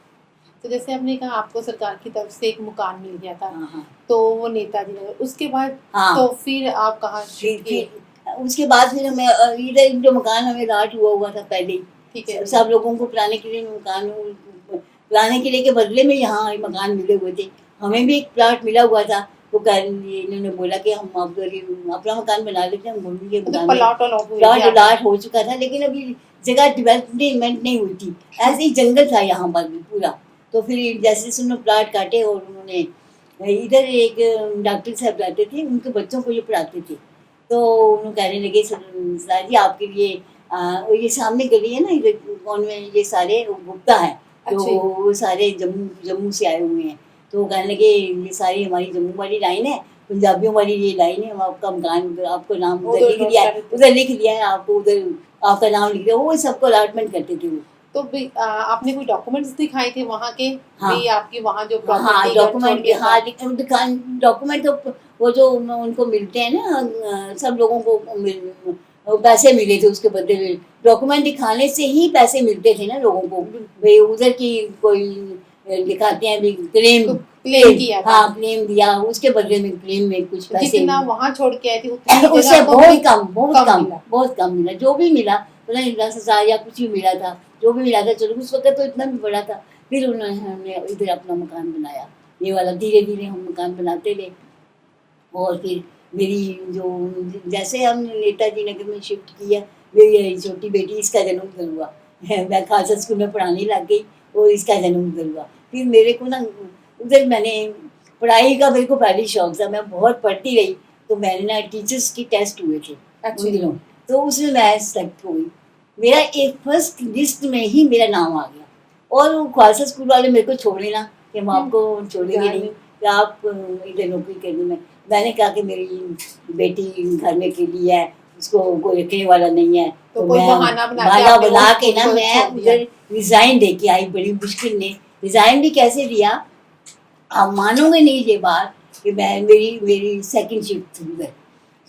तो जैसे आपने कहा आपको सरकार की तरफ से एक मकान मिल गया था, हाँ। तो वो नेताजी नगर, उसके बाद हाँ। तो फिर आप कहाँ शिफ्ट किए? उसके बाद फिर हमें इधर जो मकान हमें लाट हुआ था पहले, ठीक है, सब लोगों को पुराने किले में मकान, पुराने किले के बदले में यहाँ मकान मिले हुए थे। हमें भी एक प्लाट मिला हुआ था, तो इन्होंने बोला कि हम अपना मकान बना लेते हैं। हम के प्लाट लाट हो चुका था, लेकिन अभी जगह डेवलपमेंट नहीं हुई थी, ऐसे ही जंगल था यहाँ पर भी पूरा। तो फिर जैसे उन्होंने प्लाट काटे, और उन्होंने इधर एक डॉक्टर साहब रहते थे, उनके बच्चों को ये पढ़ाते थे। तो उन्होंने कहने लगे सर जी आपके लिए ये सामने गली है ना, इधर कौन में ये सारे गुप्ता है, तो वो सारे जम्मू से आए हुए हैं, तो वो कहने लगे ये सारी हमारी जम्मू वाली लाइन है, पंजाबियों वाली ये लाइन है, हम आपका मकान आपको नाम उधर लिख दिया है, उधर लिख दिया है आपको, उधर आपका नाम लिख दिया। वो सबको अलॉटमेंट करते थे वो। तो भी आपने कोई डॉक्यूमेंट्स दिखाए थे वहाँ के? हाँ भी आपकी वहाँ जो हाँ प्रॉपर्टी डॉक्यूमेंट, हाँ दुकान डॉक्यूमेंट तो वो जो उनको मिलते हैं ना, सब लोगों को वो पैसे मिले थे उसके बदले में। डॉक्यूमेंट दिखाने से ही पैसे मिलते थे ना लोगों को। भाई उधर की कोई दिखाते हैं भी क्लेम, क्लेम किया था। हाँ क्लेम दिया, उसके बदले में क्लेम में कुछ पैसे जितना वहाँ छोड़ के आए थे उतनी जगह उससे आपको बहुत कम, बहुत कम, मिला। बहुत कम मिला। जो भी मिला पता नहीं 10,000 या कुछ भी मिला था, जो भी मिला था। चलो उस वक्त तो इतना भी बड़ा था। फिर उन्होंने हमने इधर अपना मकान बनाया, ये वाला। धीरे धीरे हम मकान बनाते रहे। और फिर मेरी जो जैसे हम नेताजी नगर में शिफ्ट किया, मेरी छोटी बेटी इसका जन्म उधर हुआ। मैं खालसा स्कूल में पढ़ाने लग गई और इसका जन्म उधर हुआ। फिर मेरे को ना उधर मैंने पढ़ाई का मेरे को पहले शौक था, मैं बहुत पढ़ती रही। तो मैंने ना टीचर्स की टेस्ट हुए थे उन दिनों, तो उसमें मैं सेलेक्ट हुई। मेरा एक फर्स्ट लिस्ट में ही मेरा नाम आ गया। और वो खालसा स्कूल वाले मेरे को छोड़े ना, कि हम आपको छोड़ेंगे नहीं, कि आप इधर नौकरी करने में। मैंने कहा कि मेरी बेटी घर में अकेली है, उसको कोई रखने वाला नहीं है, तो कोई मैं बहाना बना के ना मैं उधर रिजाइन दे के आई। बड़ी मुश्किल ने रिजाइन भी कैसे दिया, आप मानोगे नहीं ये बात, कि मैं मेरी मेरी सेकंड शिफ्ट थी उधर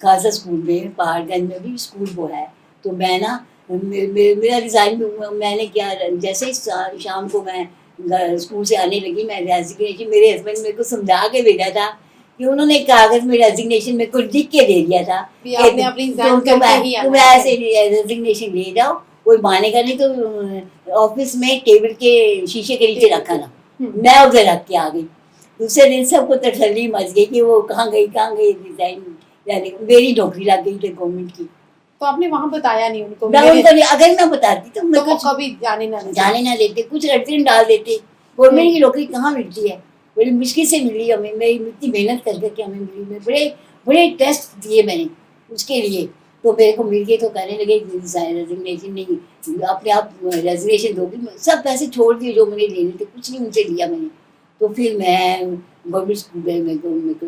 खालसा स्कूल में, पहाड़गंज में भी स्कूल वो है। तो मैं ना मेरा रिजाइन मैंने क्या, जैसे ही शाम को मैं स्कूल से आने लगी, मैं रेजिग्नेशन, मेरे हस्बैंड मेरे को समझा के भेजा था कि उन्होंने कागज में रेजिग्नेशन मेरे को लिख के दे दिया था कि तुम ऐसे रेजिग्नेशन ले जाओ, कोई मानेगा नहीं तो ऑफिस में टेबल के शीशे के नीचे रखा ना। मैं उधर रख के आ गई। दूसरे दिन सबको तसल्ली मच गई कि वो कहाँ गई रिजाइन, यानी मेरी नौकरी लग गई थी गवर्नमेंट की। तो आपने वहाँ बताया नहीं उनको? मैं उनको नहीं, अगर मैं बताती तो मैं वो कभी जाने ना देते, कुछ अड़चन डाल देते। गवर्नमेंट की नौकरी कहाँ मिलती है, बड़ी मुश्किल से मिली हमें। मेरी इतनी मेहनत करके हमें मिली, मैं बड़े बड़े टेस्ट दिए मैंने उसके लिए, तो मेरे को मिल गए। तो कहने लगे रेजिग्नेशन नहीं, अपने आप रेजिग्नेशन दोगी। सब पैसे छोड़ दिए जो मैंने लेने थे, कुछ नहीं उनसे लिया मैंने। तो फिर मैं गवर्नमेंट स्कूल गए, मैं गवर्नमेंट।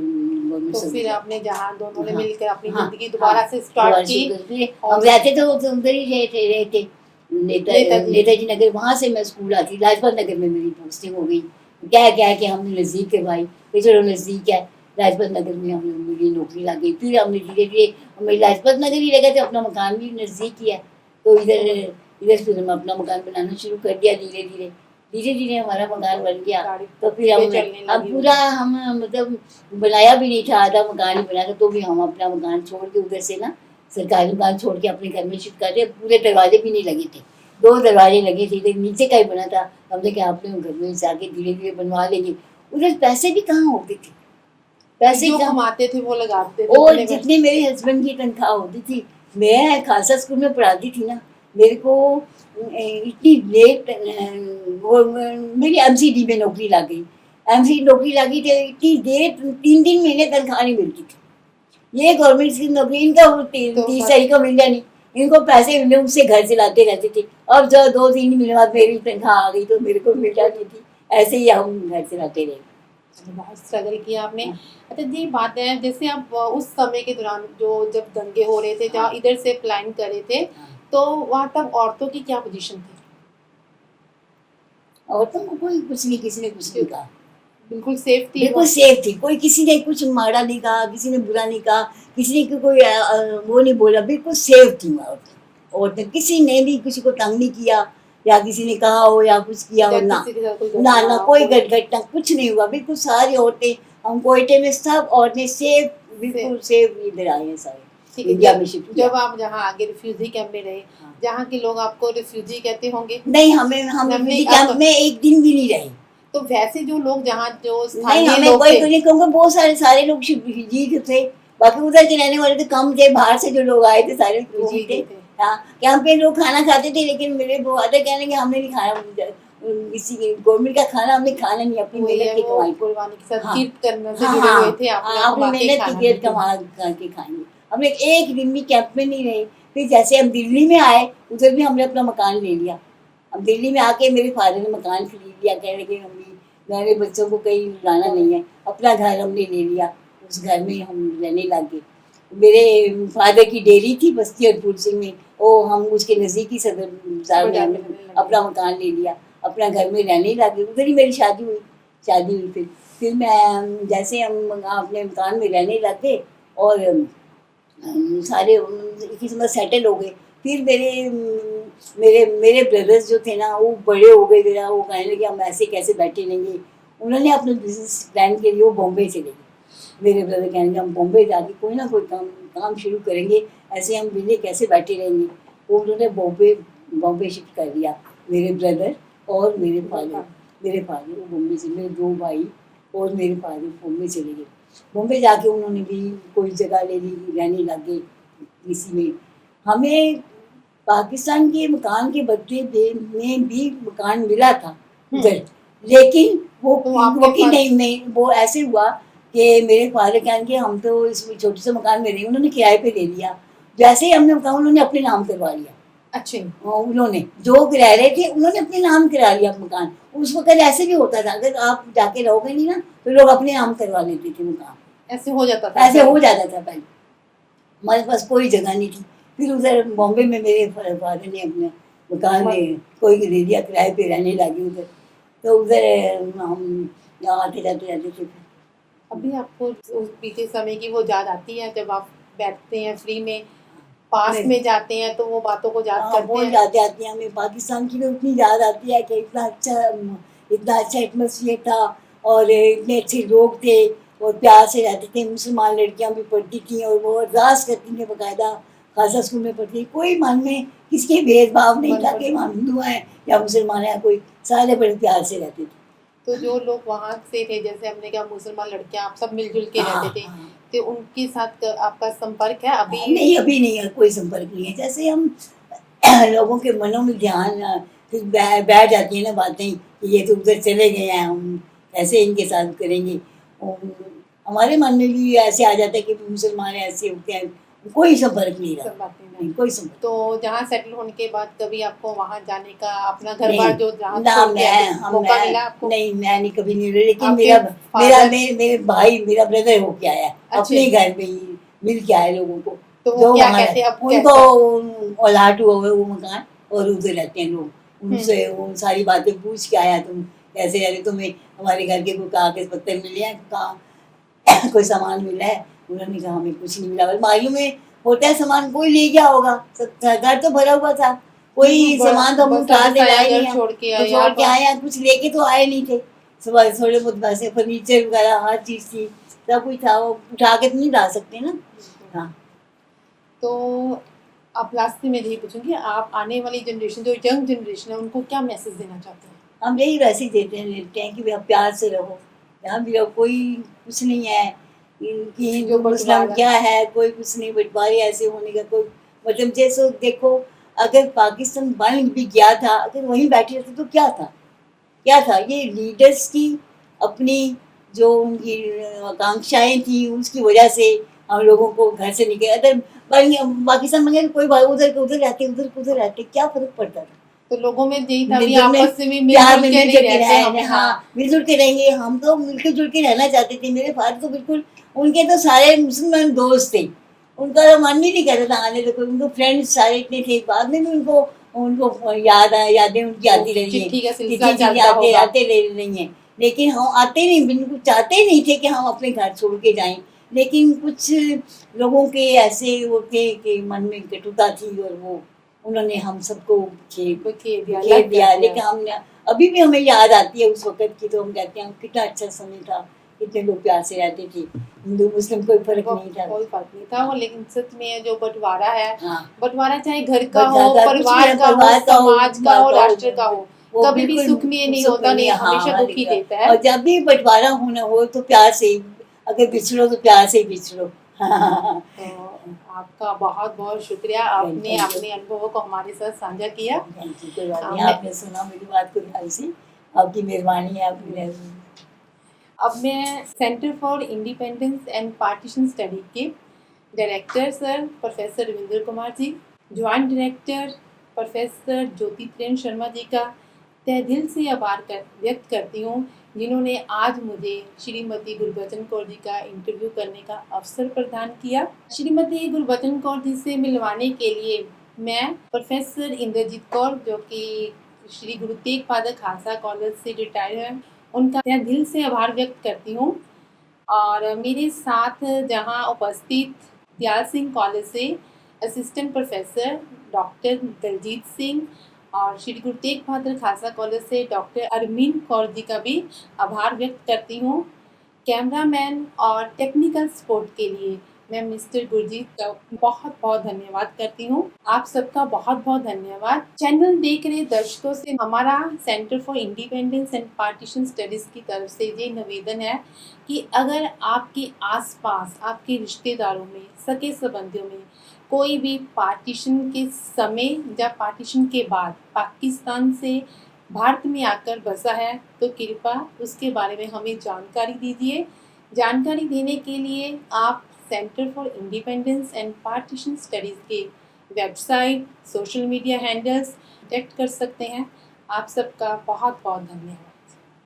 तो फिर आपने जहाँ दोनों ने मिलकर अपनी जिंदगी दोबारा से स्टार्ट की। हम रहते तो उधर ही रहते नेताजी नगर। वहाँ से मैं स्कूल आती, लाजपत नगर में मेरी पोस्टिंग हो गई। क्या क्या कि हमने नज़दीक करवाई, फिर चलो नज़दीक है, लाजपत नगर में हमें मेरी नौकरी लग गई। फिर हमने धीरे धीरे हमें लाजपत नगर ही लगा, तो अपना मकान भी नज़दीक ही है। तो इधर फिर हम अपना मकान बनाना शुरू कर दिया। धीरे धीरे हमारा मकान बन गया। तो फिर हम पूरा हम मतलब बनाया भी नहीं था, आधा मकान ही बना था। तो भी हम अपना मकान छोड़ के उधर से ना सरकारी मकान छोड़ के अपने घर में शिफ्ट कर रहे। पूरे दरवाजे भी नहीं लगे थे, 2 दरवाजे लगे थे, नीचे का ही बना था। हमने कहा अपने घर में जाके धीरे धीरे बनवा लेंगे। उधर पैसे भी कहाँ होते थे, पैसे जो कमाते थे वो लगाते थे। और जितनी मेरे हस्बैंड की तनख्वाह होती थी, मैं खालसा स्कूल में पढ़ाती थी ना, मेरे को इतनी लेट मेरी एमसीडी में नौकरी लग गई। एमसीडी नौकरी लगी तो इतनी देर 3 महीने तनख्वाह नहीं मिलती थी। ये गवर्नमेंट की नौकरी, इनका 30 तारीख को मिल जानी, इनको पैसे मिले, उससे घर चलाते रहते थे। अब जब 2-3 महीने बाद मेरी तनख्वाह आ गई तो मेरे को मिल जाती थी। ऐसे ही हम घर चलाते रहे। बहुत स्ट्रगल किया आपने। अच्छा ये बात है, जैसे आप उस समय के दौरान जब दंगे हो रहे थे, जहाँ इधर से प्लान कर रहे थे, तो वहाँ तब औरतों की क्या पोजीशन थी? औरतों को कोई कुछ नहीं, किसी ने कुछ नहीं कहा, बिल्कुल सेफ थी, बिल्कुल सेफ थी। कोई किसी ने कुछ माड़ा नहीं कहा, किसी ने बुरा नहीं कहा, किसी ने कोई वो नहीं बोला, बिल्कुल सेफ थी औरतें। किसी ने भी किसी को तंग नहीं किया, या किसी ने कहा हो या कुछ किया हो, ना ना कोई घटना कुछ नहीं हुआ। बिल्कुल सारी औरतें, हम कोयटे में सब औरतें सेफ, बिल्कुल सेफ इधर आए हैं सारे इंडिया में शिफ्ट। जब आप जहाँ आगे रिफ्यूजी कैंप में रहे, जहाँ के लोग आपको रिफ्यूजी कहते होंगे? नहीं, हम रिफ्यूजी कैंप में एक दिन भी नहीं रहे। तो वैसे जो लोग जहाँ जो नहीं, हमें कोई नहीं कहूँगा, बहुत सारे लोग रिफ्यूजी थे। बाकी उधर के रहने वाले तो कम थे, बाहर से जो लोग आए थे सारे रिफ्यूजी थे। हाँ, कैंप पे लोग खाना खाते थे, लेकिन मेरे वो आते कहने कि हमने नहीं खाना, किसी गवर्नमेंट का खाना हमने खाना नहीं, अपनी मेहनत की कमाई कुर्बानी के साथ गिफ्ट करने से जुड़े हुए थे, अपनी मेहनत की गिफ्ट कमा करके खाएंगे। हमने एक दिन भी कैंप में नहीं रहे। फिर जैसे हम दिल्ली में आए, उधर भी हमने अपना मकान ले लिया। अब दिल्ली में आके मेरे फादर ने मकान खरीद लिया, कह रहे कि हम मेरे बच्चों को कहीं लाना नहीं है, अपना घर हमने ले लिया, उस घर में हम रहने लगे। मेरे फादर की डेयरी थी बस्ती और पुल सिंह में, वो हम उसके नज़दीकी सदर बाजार में बाजार में हमने रहने लगे। अपना मकान ले लिया, अपना घर में रहने लगे। उधर ही मेरी शादी हुई फिर मैं जैसे हम अपने मकान में रहने लगे और सारे किस्मत सेटल हो गए। फिर मेरे मेरे ब्रदर्स जो थे ना वो बड़े हो गए ज़रा, वो कहने लगे हम ऐसे कैसे बैठे रहेंगे। उन्होंने अपने बिजनेस प्लान के लिए वो बॉम्बे चले गए। मेरे ब्रदर कहेंगे हम बॉम्बे जाके कोई ना कोई काम शुरू करेंगे, ऐसे हम विले कैसे बैठे रहेंगे। वो उन्होंने बॉम्बे बॉम्बे शिफ्ट कर दिया, मेरे ब्रदर और मेरे फादर वो बॉम्बे से, मेरे दो भाई और मेरे फादर बॉम्बे चले गए। बॉम्बे जाके उन्होंने भी कोई जगह ले ली, रहने लग गए इसी में। हमें पाकिस्तान के मकान के बदले में भी मकान मिला था उधर, लेकिन वो तो आपके कि पास नहीं वो ऐसे हुआ कि मेरे फादर कहेंगे हम तो इस छोटे से मकान में रहे, उन्होंने किराए पे ले लिया। जैसे ही हमने मकान उन्होंने अपने नाम करवा लिया। अच्छे उन्होंने जो रह रहे थे उन्होंने अपने नाम करा लिया मकान। उस वक्त ऐसे भी होता था, अगर आप जाके रहोगे नहीं ना तो लोग अपने नाम करवा लेते थे मकान। ऐसे हो जाता था ऐसे हो जाता था पहले, हमारे पास कोई जगह नहीं थी। फिर उधर बॉम्बे में मेरे फादर ने अपने मकान में कोई ले लिया, किराए पे रहने लगे उधर। तो उधर हम यहाँ आते जाते रहते थे। अभी आपको उस बीते समय की वो याद आती है जब आप बैठते हैं फ्री में, पास नहीं। में जाते हैं तो वो बातों को याद करते बहुत हैं? यादें आती हैं हमें पाकिस्तान की, तो इतनी याद आती है कि इतना अच्छा एटमोसफियर था और इतने अच्छे लोग थे और प्यार से रहते थे। मुसलमान लड़कियां भी पढ़ती थी और वो अरदास करती थी बाकायदा, खासा स्कूल में पढ़ती थी। कोई मन में किसके भेदभाव नहीं था कि हम हिंदू हैं या मुसलमान हैं, कोई सारे बड़े प्यार से रहते थे। तो जो लोग वहाँ से थे, जैसे हमने कहा मुसलमान लड़कियां, आप सब मिलजुल के रहते थे, तो उनके साथ आपका संपर्क है अभी? नहीं अभी नहीं है, कोई संपर्क नहीं है। जैसे हम लोगों के मनों में ध्यान फिर बैठ जाती है ना बातें कि ये तो उधर चले गए हैं, हम कैसे इनके साथ करेंगे। हमारे मन में भी ऐसे आ जाता है कि मुसलमान ऐसे होते हैं, कोई संपर्क नहीं रहा। सब बातें नहीं, कोई संपर्क तो जहाँ सेटल होने के बाद कभी आपको वहाँ जाने का, अपना घर नहीं। बार जो जहाँ ना छोड़ के मैं आए थे, हम मौका मैं मिला आपको? नहीं मैं नहीं कभी नहीं रही, लेकिन आपके मेरा मेरा father- मेरे भाई मेरा ब्रदर होके आया अच्छा। अपने घर में ही मिल के आए लोगों को। तो वो जो क्या वहाँ कहते हैं अब उनको औलाद हुआ हुआ वो मकान और उधर रहते हैं लोग। उनसे वो सारी बातें पूछ के आया, तुम कैसे रह रहे, तुम्हें हमारे घर के कोई कागज पत्तर मिले हैं, कहाँ कोई सामान मिला है? उन्होंने कहा हमें कुछ नहीं मिला। अलमारियों में होता है सामान, कोई ले गया होगा, सब घर तो भरा हुआ था, कोई सामान तो हम उठा के लाए नहीं हैं। छोड़ के तो छोड़ के आए हैं, कुछ लेके तो आए नहीं थे। सुबह थोड़े बहुत पैसे फर्नीचर वगैरह हर चीज़ थी, सब कुछ था, वो उठा के तो नहीं ला सकते ना। हाँ तो आप लास्ट में यही पूछूंगी, आप आने वाली जनरेशन, जो यंग जनरेशन है, उनको क्या मैसेज देना चाहते हैं? हम यही वैसे ही लेते हैं कि भैया प्यार से रहो, यहाँ भी रहो, कोई कुछ नहीं है कि हिंदू मुस्लिम क्या है, कोई कुछ नहीं। बंटवारे ऐसे होने का कोई मतलब, जैसे देखो अगर पाकिस्तान बन भी गया था, अगर वहीं बैठे रहते तो क्या था ये लीडर्स की अपनी जो उनकी आकांक्षाएं थी उसकी वजह से हम लोगों को घर से निकले। अगर पाकिस्तान बन गया तो कोई उधर उधर रहते क्या फर्क पड़ता था? तो लोगों में यही था, मिलजुल में आपस में प्यार मिलजुल में के मिलजुल नहीं के रहते हम। रहेंगे। हाँ मिलजुल के रहेंगे, हम तो मिलके जुल के रहना चाहते थे। मेरे फादर तो बिल्कुल, उनके तो सारे मुसलमान दोस्त थे, उनका तो मन ही नहीं करता था आने तो। उनको फ्रेंड्स सारे इतने थे, बाद में भी उनको उनको यादें उनकी आती रही चिट्ठी का हैं, सिलसिला चलता होगा। आते रही हैं। लेकिन हम आते नहीं, बिल्कुल चाहते नहीं थे कि हम अपने घर छोड़ के जाएं। लेकिन कुछ लोगों के ऐसे वो थे कि मन में कटुता थी और वो उन्होंने हम सबको खेद दिया। लेकिन हमने अभी भी हमें याद आती है उस वक्त की, तो हम कहते हैं कितना अच्छा समय था, कितने लोग प्यार से रहते थे, हिंदू मुस्लिम कोई फर्क नहीं था। कोई फर्क नहीं था वो। लेकिन सच में जो बंटवारा है, हाँ बंटवारा चाहे घर का हो, कुछ भी परिवार का हो, समाज का हो, राष्ट्र का हो, वो कभी भी बिल्कुल सुख में नहीं सुख होता, नहीं हाँ, हमेशा दुख ही देता है। और जब भी बंटवारा होना हो तो प्यार से, अगर बिछड़ो तो प्यार से बिछड़ो। तो आपका बहुत बहुत शुक्रिया, आपने अपने अनुभवों को हमारे साथ साझा किया। कोई बात नहीं, आपने सुना मेरी बात को ध्यान से, आपकी मेहरबानी है, आपकी। अब मैं centre for independence and partition study के director sir professor Ravindra Kumar ji, joint director professor Jyoti Prem Sharma ji का तहे दिल से आभार व्यक्त करती हूँ जिन्होंने आज मुझे श्रीमती गुरबचन कौर जी का इंटरव्यू करने का अवसर प्रदान किया। श्रीमती गुरबचन कौर जी से मिलवाने के लिए मैं प्रोफेसर इंद्रजीत कौर, जो कि श्री गुरु तेग बहादुर खालसा कॉलेज से रिटायर हैं, उनका मैं दिल से आभार व्यक्त करती हूँ। और मेरे साथ जहाँ उपस्थित दयाल सिंह कॉलेज से assistant professor doctor Daljeet Singh और श्री गुरु तेग बहादुर खालसा कॉलेज से डॉक्टर अरमीन कौर जी का भी आभार व्यक्त करती हूँ। कैमरामैन और टेक्निकल सपोर्ट के लिए मैं मिस्टर गुरजीत का बहुत बहुत धन्यवाद करती हूँ। आप सबका बहुत बहुत धन्यवाद। चैनल देख रहे दर्शकों से हमारा centre for independence and partition studies की तरफ से ये निवेदन है कि अगर आपके आसपास, आपके रिश्तेदारों में, सगे संबंधियों में कोई भी पार्टीशन के समय या पार्टीशन के बाद पाकिस्तान से भारत में आकर बसा है, तो कृपया उसके बारे में हमें जानकारी दीजिए। जानकारी देने के लिए आप centre for independence and partition studies के website, social media handles contact कर सकते हैं। आप सबका बहुत बहुत धन्यवाद।